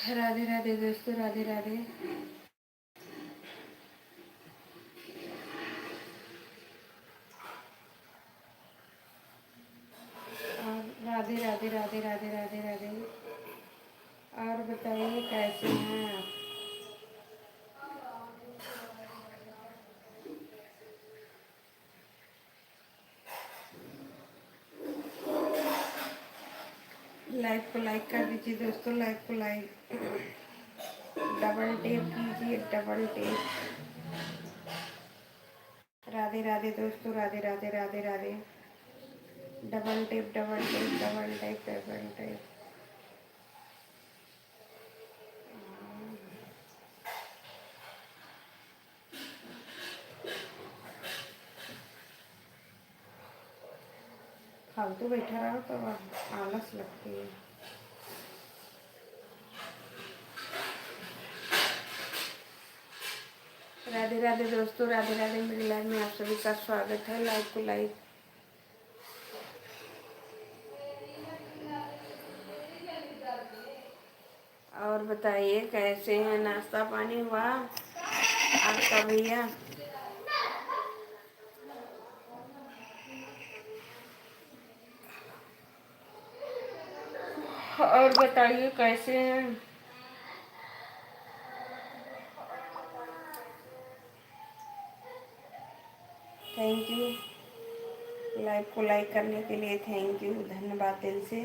राधे राधे दोस्तों, राधे राधे। और राधे राधे राधे राधे राधे राधे। और बताइए कैसे हैं आप? लाइव को लाइक कर दीजिए दोस्तों, लाइव को लाइक डबल टेप कीजिए, डबल टेप। राधे राधे दोस्तों, Radhe Radhe Radhe Radhe. Double tape double tape double tape double tape. फालतू बैठा रहो तो आलस लगती है। राधे राधे दोस्तों, राधे राधे। मेरी लाइव में आप सभी का स्वागत है। लाइव को लाइक। और बताइए कैसे हैं? नाश्ता पानी हुआ आपका भैया? और बताइए कैसे हैं? Thank you. लाइव को लाइक करने के लिए थैंक यू, धन्यवाद दिल से।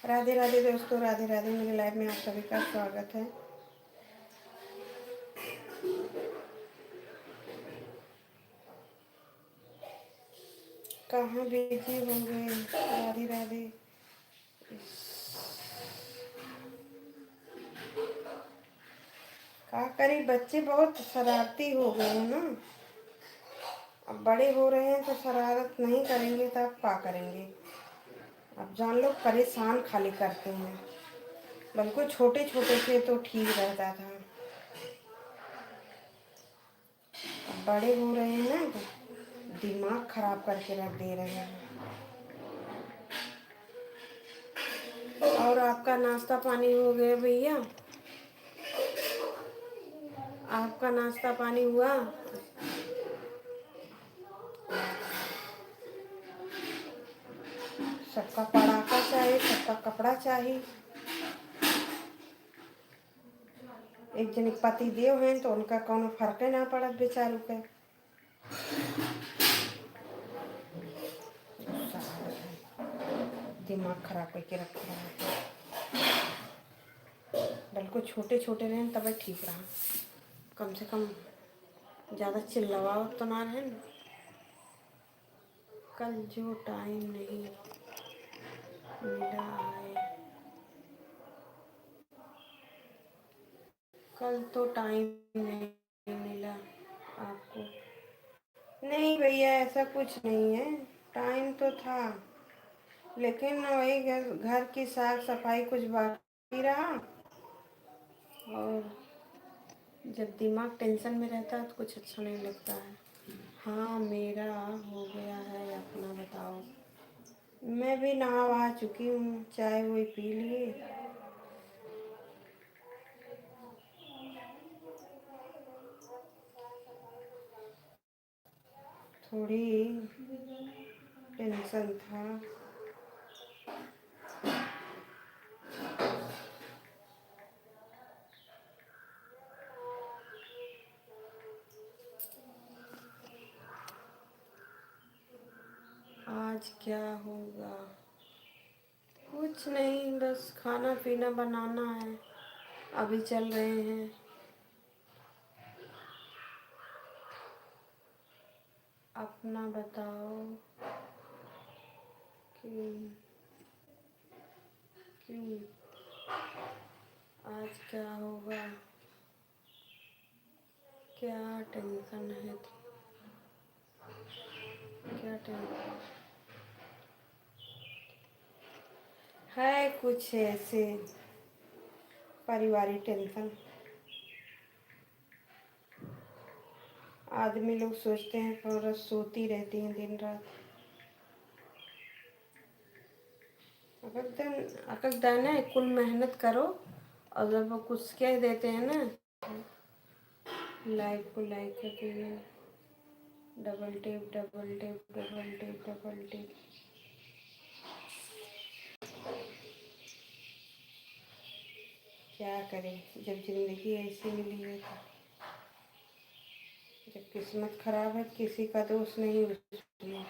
राधे राधे दोस्तों, राधे राधे। मेरे लाइव में आप सभी का स्वागत है। कहाँ बिजी होंगे? राधे राधे। क्या करें, बच्चे बहुत शरारती हो गए हैं ना। अब बड़े हो रहे हैं तो शरारत नहीं करेंगे तो अब क्या करेंगे। अब जान लो परेशान खाली करते हैं। बल्कि छोटे छोटे थे तो ठीक रहता था। अब बड़े हो रहे हैं ना तो दिमाग खराब करके रख दे रहे हैं। और आपका नाश्ता पानी हो गया भैया? आपका नाश्ता पानी हुआ? सबका पड़ाका चाहिए, सबका कपड़ा चाहिए। एक जन पति देव हैं तो उनका कोनो फर्क ना पड़त बेचारू पे। दिमाग खराब करके रखा है। बिल्कुल छोटे छोटे रहें तब ठीक रहा। कम से कम ज़्यादा चिल्लावा तो ना रहे ना। कल जो टाइम नहीं मिला है, कल तो टाइम नहीं मिला आपको। नहीं भैया ऐसा कुछ नहीं है, टाइम तो था लेकिन वही घर की साफ सफाई कुछ बाकी रहा। और जब दिमाग टेंशन में रहता है तो कुछ अच्छा नहीं लगता है। हाँ मेरा हो गया है, अपना बताओ। मैं भी नहा वहा चुकी हूँ, चाय वही पी लिए। थोड़ी टेंशन था। आज क्या होगा? कुछ नहीं, बस खाना पीना बनाना है। अभी चल रहे हैं। अपना बताओ कि क्यों आज क्या होगा? क्या टेंशन है? क्या टेंशन है? कुछ ऐसे पारिवारिक टेंशन। आदमी लोग सोचते हैं औरत सोती रहती हैं दिन रात। अगर देना है कुल मेहनत करो और जब वो कुछ कह देते हैं ना, लाइक को लाइक करके double tip double tip double tip double tip. क्या करें जब जिंदगी ऐसी मिली है तो। जब किस्मत खराब है किसी का दोष नहीं उसमें।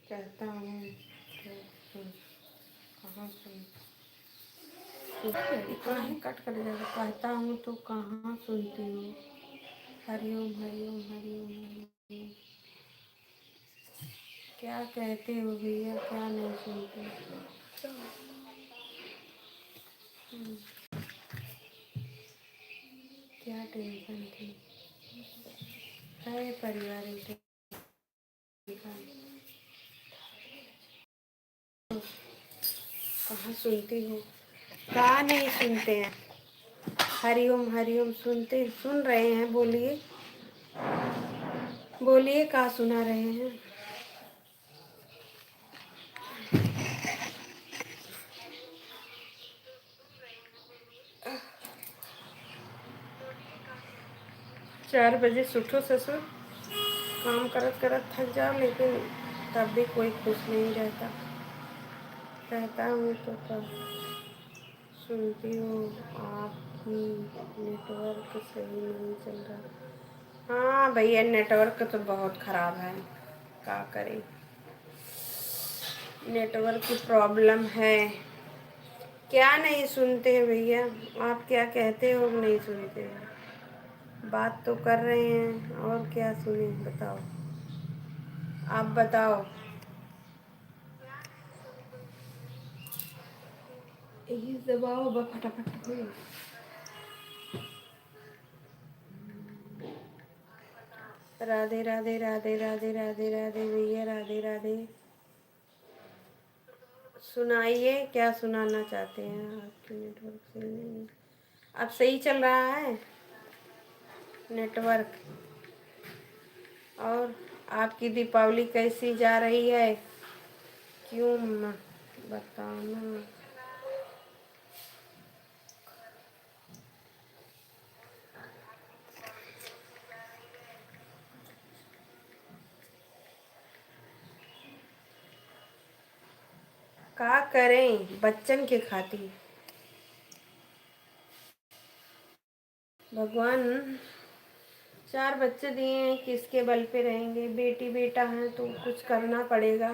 कहता हूँ तो सुन, कहाँ सुन, कहाँ कट कर जाएगा। कहता हूँ तो कहाँ सुनती हूँ। हरिओम हरिओम हरिओम हरिओम। क्या कहते हो भैया, क्या नहीं सुनते? क्या टेंशन थी? है परिवार कहाँ सुनती हो? कहाँ नहीं सुनते हैं? हरिओम हरिओम सुनते सुन रहे हैं, बोलिए बोलिए, कहाँ सुना रहे हैं? 4 बजे उठो ससुर, काम करत करत थक जाओ, लेकिन तब भी कोई खुश नहीं रहता। कहता हूँ तो तब सुनती हो आपकी। नेटवर्क सही नहीं चल रहा। हाँ भैया नेटवर्क तो बहुत ख़राब है, क्या करें, नेटवर्क की प्रॉब्लम है। क्या नहीं सुनते हैं भैया? आप क्या कहते हो नहीं सुनते हैं? बात तो कर रहे हैं, और क्या सुने, बताओ, आप बताओ। यही दबाओ फटाफट हो। राधे राधे राधे राधे राधे राधे भैया, राधे राधे। सुनाइए, क्या सुनाना चाहते हैं। आपके नेटवर्क सही नहीं है। अब सही चल रहा है नेटवर्क। और आपकी दीपावली कैसी जा रही है, क्यों बताना। का करें बच्चन के खातिर, भगवान 4 बच्चे दिए हैं, किसके बल पे रहेंगे। बेटी बेटा है तो कुछ करना पड़ेगा।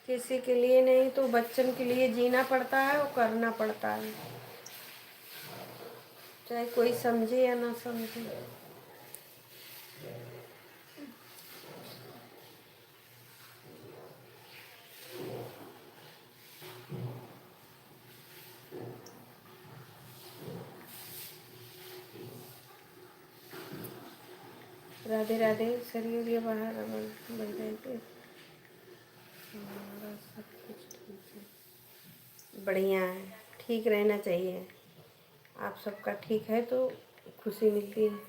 किसी के लिए नहीं तो बच्चन के लिए जीना पड़ता है और करना पड़ता है, चाहे कोई समझे या ना समझे। राधे राधे। शरीर ये बाहर बढ़ जाए तो हमारा सब कुछ ठीक है, बढ़िया है, ठीक रहना चाहिए। आप सबका ठीक है तो खुशी मिलती है।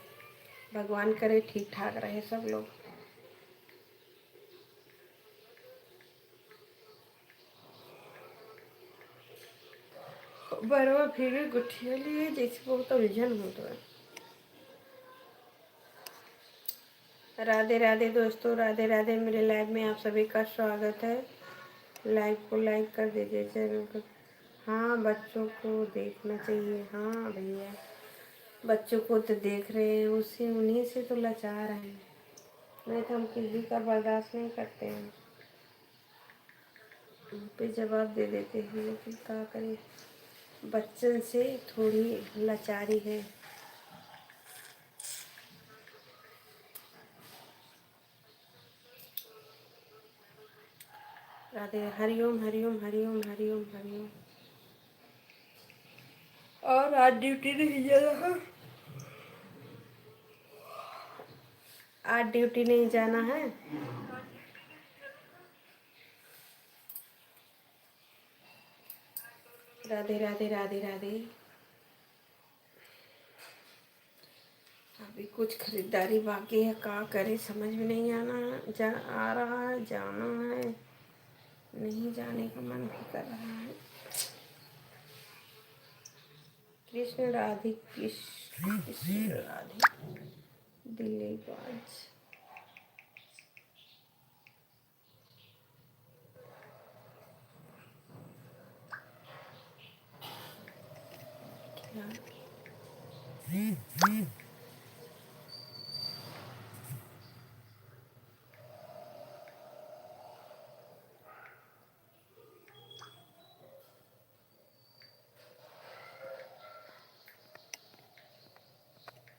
भगवान करे ठीक ठाक रहे सब लोग। बरवा फिर गुठिया लिए जैसे बहुत उलझन हो तो है। राधे राधे दोस्तों, राधे राधे। मेरे लाइव में आप सभी का स्वागत है। लाइव को लाइक कर दीजिए, चैनल को। हाँ, बच्चों को देखना चाहिए। हाँ भैया, बच्चों को तो देख रहे हैं, उसी उन्हीं से तो लाचार हैं। नहीं तो हम किसी का बर्दाश्त नहीं करते हैं, उन पे जवाब दे देते हैं, लेकिन क्या करें, बच्चन से थोड़ी लाचारी है। राधे। हरिओम हरिओम हरिओम हरिओम हरिओम। और आज ड्यूटी नहीं जाना है, आज ड्यूटी नहीं जाना है। राधे राधे राधे राधे। अभी कुछ खरीदारी बाकी है, क्या करे समझ में नहीं आ रहा है। जाना है, नहीं जाने का मन भी कर रहा है। कृष्ण राधे कृष्ण कृष्ण राधे दिल्ली बाज।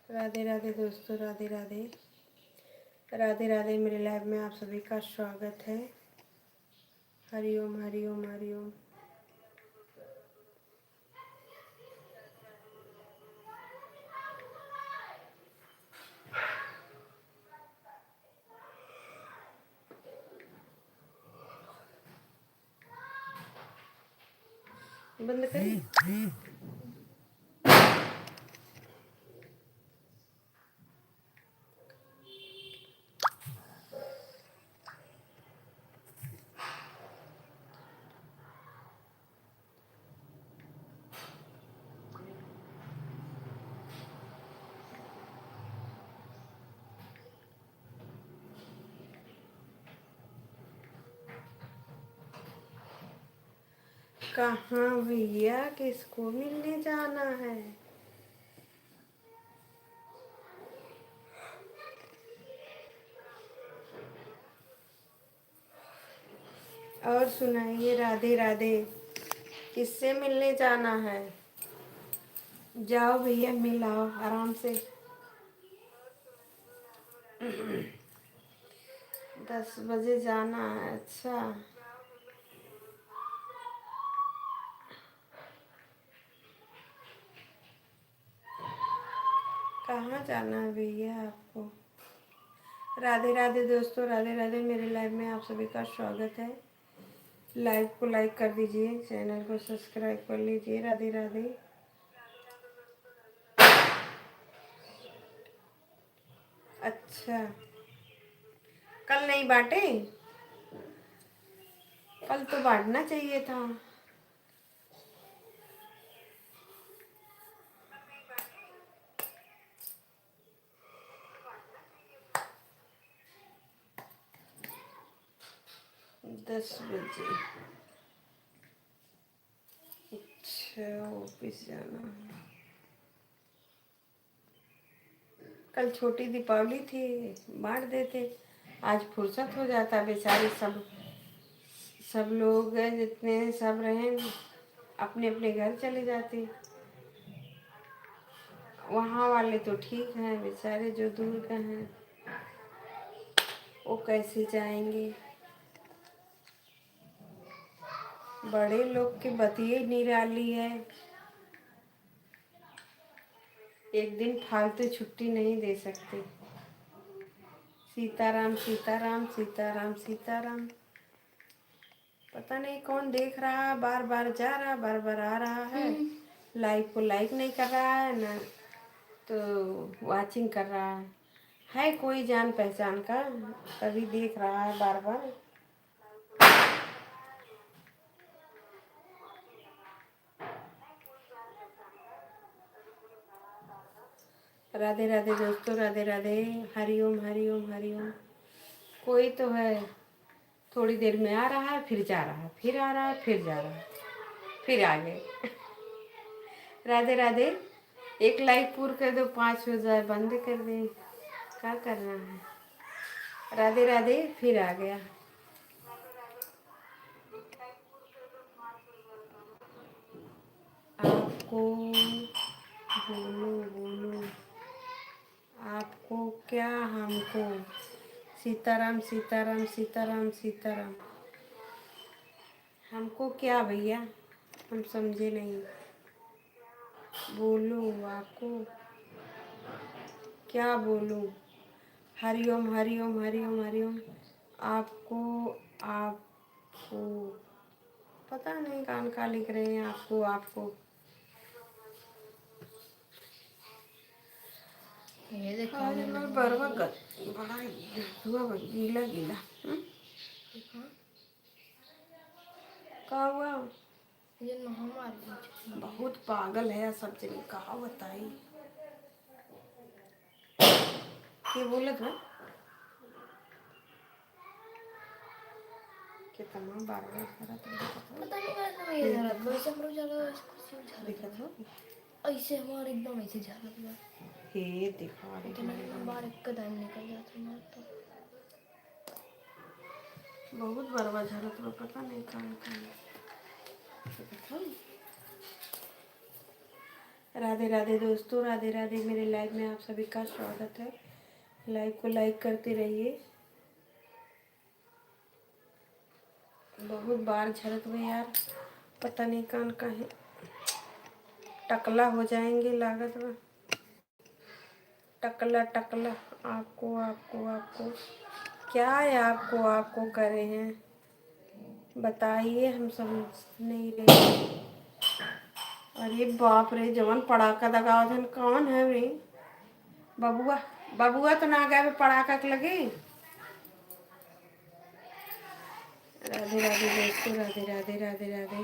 राधे राधे दोस्तों, राधे राधे। राधे राधे। मेरे लाइव में आप सभी का स्वागत है। हरिओम हरिओम हरिओम। बंद करें। कहाँ भैया, किसको मिलने जाना है। और सुनाइए, राधे राधे। किससे मिलने जाना है? जाओ भैया, मिलाओ आराम से। 10 बजे जाना है, अच्छा। कहाँ जाना है भैया आपको? राधे राधे दोस्तों, राधे राधे। मेरे लाइव में आप सभी का स्वागत है। लाइव को लाइक कर दीजिए, चैनल को सब्सक्राइब कर लीजिए। राधे राधे। अच्छा, कल नहीं बांटे? कल तो बांटना चाहिए था। 10 बजे। अच्छा, ऑफिस जाना है। कल छोटी दीपावली थी, बांट देते। आज फुर्सत हो जाता। बेचारे सब सब लोग जितने सब रहे अपने अपने घर चले जाते। वहाँ वाले तो ठीक हैं, बेचारे जो दूर के हैं वो कैसे जाएंगे? बड़े लोग की बतिये निराली है। एक दिन फालतू छुट्टी नहीं दे सकते। सीताराम सीताराम सीताराम सीताराम। पता नहीं कौन देख रहा है, बार बार जा रहा, बार बार आ रहा है। लाइव को लाइक नहीं कर रहा है ना, तो वाचिंग कर रहा है कोई जान पहचान का, तभी देख रहा है बार बार। राधे राधे दोस्तों, राधे राधे। हरिओम हरिओम हरिओम। कोई तो है, थोड़ी देर में आ रहा है, फिर जा रहा है, फिर आ रहा है, फिर जा रहा है, फिर आ गए। राधे राधे। एक लाइक पूर्ण कर दो, 5 हो जाए, बंद कर दे। क्या करना है? राधे राधे। फिर आ गया। आपको बोलो बोलो, आपको क्या हमको? सीताराम सीताराम सीताराम सीताराम। हमको क्या भैया? हम समझे नहीं। बोलो, आपको क्या बोलूं? हरिओम हरिओम हरिओम हरिओम। आपको आपको पता नहीं कान का लिख रहे हैं। आपको आपको ये देखो बड़ा हुआ, गीला गीला। क्या हुआ? ये महामारी बहुत पागल है सब जगह, कहा बताई। क्या बोले तो कितना बार बार करा पता नहीं कैसे ये झलक लो, ऐसे हम लोग ज्यादा कुछ झलक दिखत हो। ऐसे हमारे एकदम ऐसे झलक लो। हे देखा रे, इतना बार एक कदम निकल जाता है तो बहुत बरवा झलक लो, पता नहीं कहाँ कहाँ। राधे राधे दोस्तों, राधे राधे। मेरे लाइव में आप सभी का स्वागत है। लाइव को लाइक करते रहिए। बहुत बार झलक में यार, पता नहीं कान का है। टकला हो जाएंगे लागत में। टकला टकला। आपको आपको आपको क्या है? आपको आपको करे हैं, बताइए, हम समझ नहीं रहे। अरे बाप रे, जवन पड़ाका दगाओ जन कौन है रे? बबुआ बबुआ तो ना गए पड़ाका के लगे। राधे राधे दोस्तों, राधे राधे राधे राधे।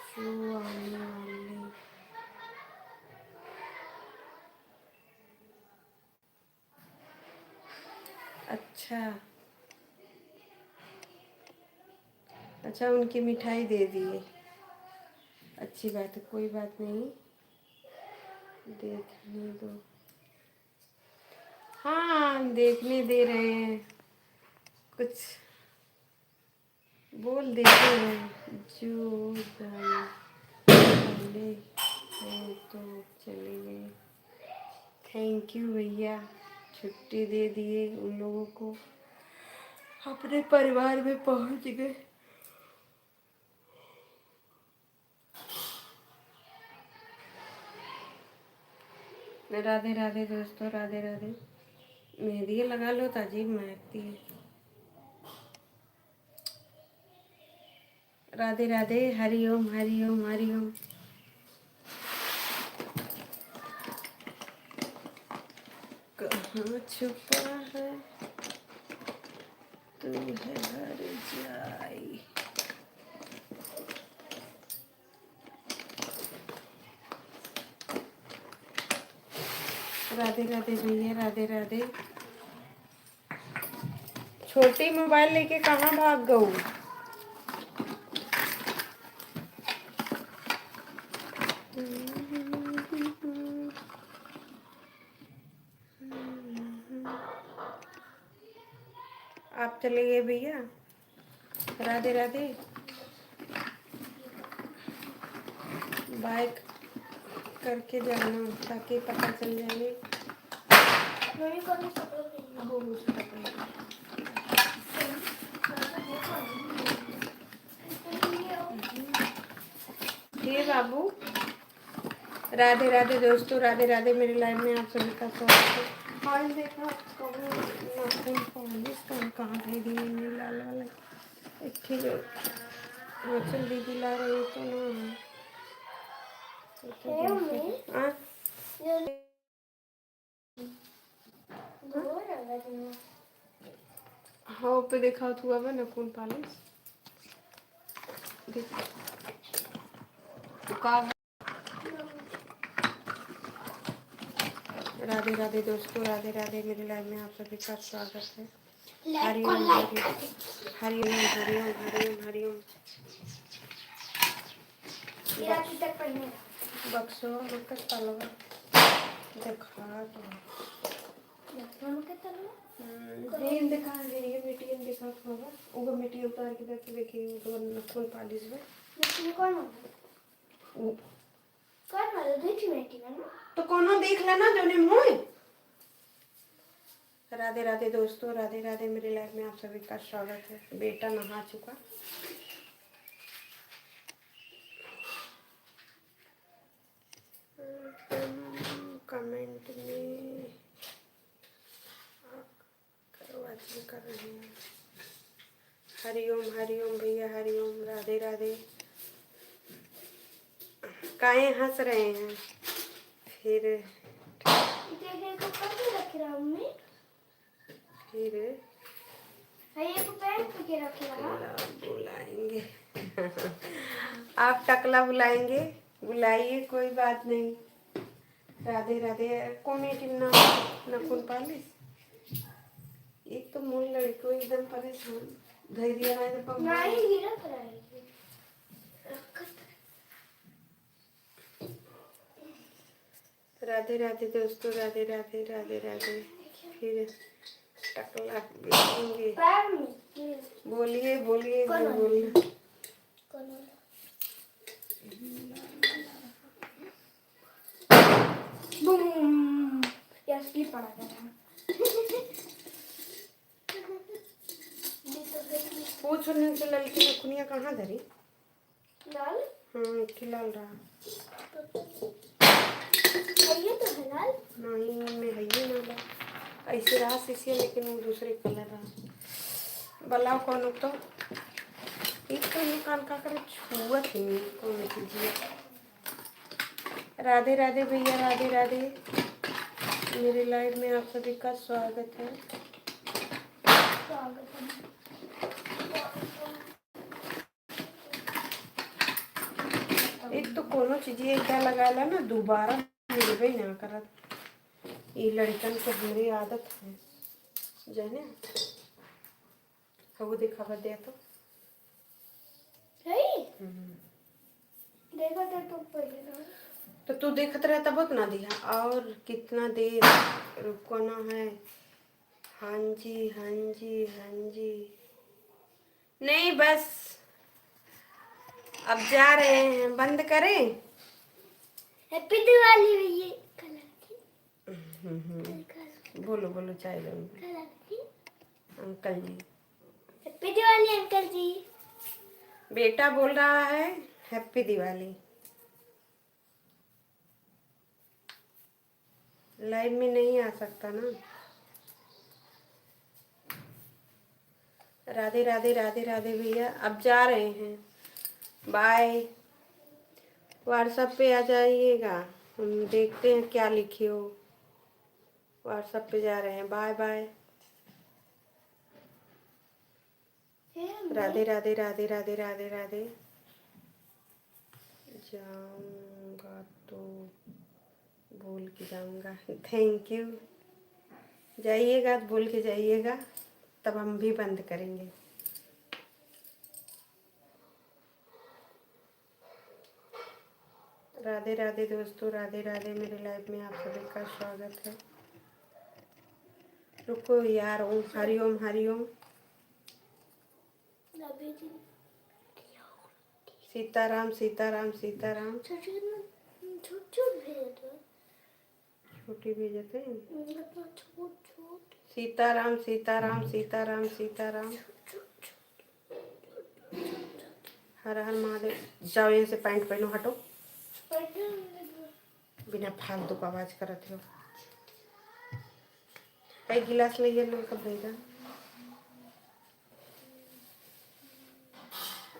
शो आने वाले। अच्छा अच्छा, उनकी मिठाई दे दिए, अच्छी बात है, कोई बात नहीं, देखने दो। हाँ, देखने दे रहे हैं। कुछ बोल देते हैं जो जाने पहले हैं तो चले गए। थैंक यू भैया, छुट्टी दे दिए उन लोगों को, अपने परिवार में पहुंच गए। राधे राधे दोस्तों, राधे राधे। मेहंदी लगा लो तो अजीब महकती है। राधे राधे, हरि ओम हरि ओम हरि ओम। कहाँ छुपा है तू है हर जाई। राधे राधे भैया, राधे राधे। छोटी मोबाइल लेके कहाँ भाग गऊ? आप चले गए भैया। राधे राधे। बाइक करके जाना ताकि पता चल जाए। नहीं करनी सकल नहीं। वो मुझे पता नहीं। हे बाबू। राधे राधे दोस्तों, राधे राधे। मेरे लाइव में आप सभी का स्वागत है। आज देखा पॉलिश कहाँ थे दी लाल वाला। एक जो चल दीदी ला रही तो ना हाँ पे देखा तू अब ना कौन पॉलिश देख का। राधे राधे दोस्तों, राधे राधे। मेरे लाइव में आप सभी का स्वागत है। हरि ओम हरि ओम हरि ओम हरि ओम हरि ओम हरि ओम। बक्सो मकर तलवा देखा तो देखा ये मिट्टी देखा होगा। वो मिट्टी उतार के देखिए तो नखून पॉलिश में कौन वाला देखी बेटी ना तो कोनो देख लेना जो ने मुंह। राधे राधे दोस्तों, राधे राधे। मेरे लाइफ में आप सभी का स्वागत है। बेटा नहा चुका। कमेंट में वाचिंग कर रहे हैं। हरि ओम भैया, हरि ओम। राधे राधे। काहे हंस रहे हैं फिर? फिर बुलाएंगे आप टकला बुलाएंगे, बुलाइए कोई बात नहीं। राधे राधे। कौन है टीम नाम? नकुल पॉलिश। एक तो मूल लड़को एकदम परेशान धैर्य राधे राधे दोस्तों, राधे राधे राधे राधे। फिर टकला बुलाएंगे। बोलिए बोलिए बोलिए। पूछ से लड़की नखुनिया कहाँ धरी? लाल? हाँ एक लाल रहा। ये तो है लाल? नहीं मैं है ही ना ऐसे रहा शीशे, लेकिन वो दूसरे कलर रहा। बलाव कौन तो एक तो निकाल का कर छुआ थी कौन कीजिए। राधे राधे भैया, राधे राधे। मेरे लाइव में आप सभी का स्वागत है। एक तो कोनो चीज एकदा लगाला ना दोबारा मिलबे ना करत। ये लड़कन के बुरी आदत है जाने। वो देखा बदे तो देखा था तो पहले ना तो तू देखत रहे तब ना दिया। और कितना देर रुकना है हाँ जी, हाँ जी, हाँ जी। नहीं बस अब जा रहे हैं, बंद करें? हैप्पी दिवाली भैया। बोलो बोलो, चाय लो अंकल जी। हैप्पी दिवाली अंकल जी। बेटा बोल रहा है हैप्पी दिवाली। लाइव में नहीं आ सकता ना। राधे राधे राधे राधे भैया, अब जा रहे हैं, बाय। व्हाट्सएप पे आ जाइएगा, हम देखते हैं क्या लिखे हो। व्हाट्सएप पे जा रहे हैं, बाय बाय। राधे राधे राधे राधे राधे राधे। जाऊंगा तो बोल के जाऊंगा, थैंक यू। जाइएगा तो बोल के जाइएगा, तब हम भी बंद करेंगे। राधे राधे दोस्तों, राधे राधे। मेरे लाइफ में आप सभी का स्वागत है। रुको यार, ओम हरिओम हरिओम। सीताराम सीताराम सीताराम। छोटी भेजते हैं। सीताराम सीताराम सीताराम सीताराम। हर हर महादेव। जाओ यहाँ से, पैंट पहनो, हटो। बिना फालतू का आवाज करते हो। एक गिलास ले लो, कब भेजा।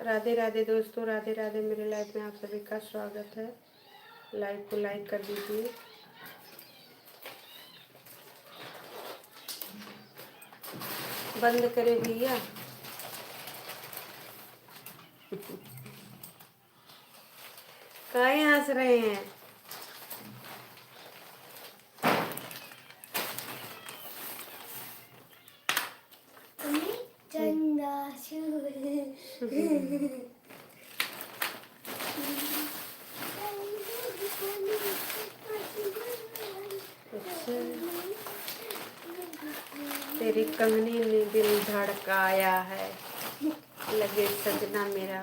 राधे राधे दोस्तों, राधे राधे। मेरे लाइफ में आप सभी का स्वागत है। लाइव को लाइक कर दीजिए। बंद करे भैया। काहे हंस रहे हैं? चंदा तेरी कंगनी ने दिल धड़काया है, लगे सजना मेरा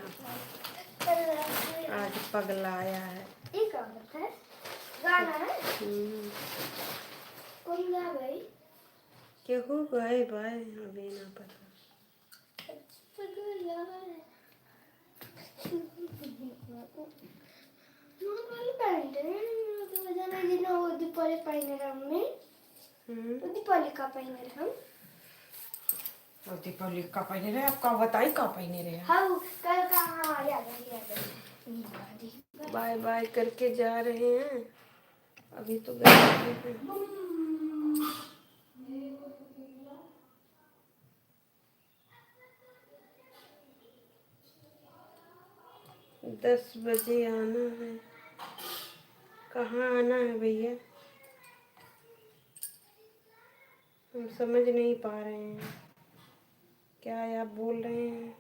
आज पगलाया है। एक औरत है, गाना है। कौन गा भाई? केहू गए भाई, अभी ना पता। दीपावली पाइने हमने दीपावली का पहने हम। और दीपावली का पहने रहे, आपका बताई का पहने रहे। हाँ कल का, हाँ याद है। बाय बाय करके जा रहे हैं, अभी तो गए हैं। 10 बजे आना है। कहाँ आना है भैया? हम समझ नहीं पा रहे हैं क्या आप बोल रहे हैं।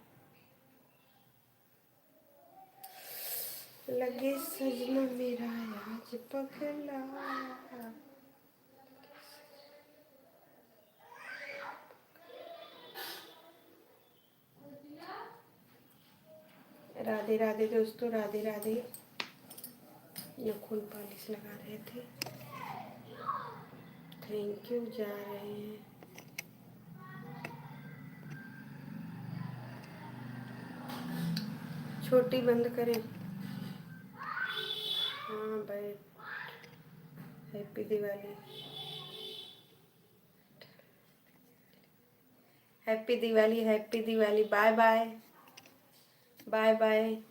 लगे सजना मेरा आज पगला। राधे राधे दोस्तों, राधे राधे। नाखून पॉलिश लगा रहे थे, थैंक यू। जा रहे हैं, छोटी बंद करें। हाँ भाई, happy Diwali. Happy Diwali, happy Diwali. Bye bye, bye bye.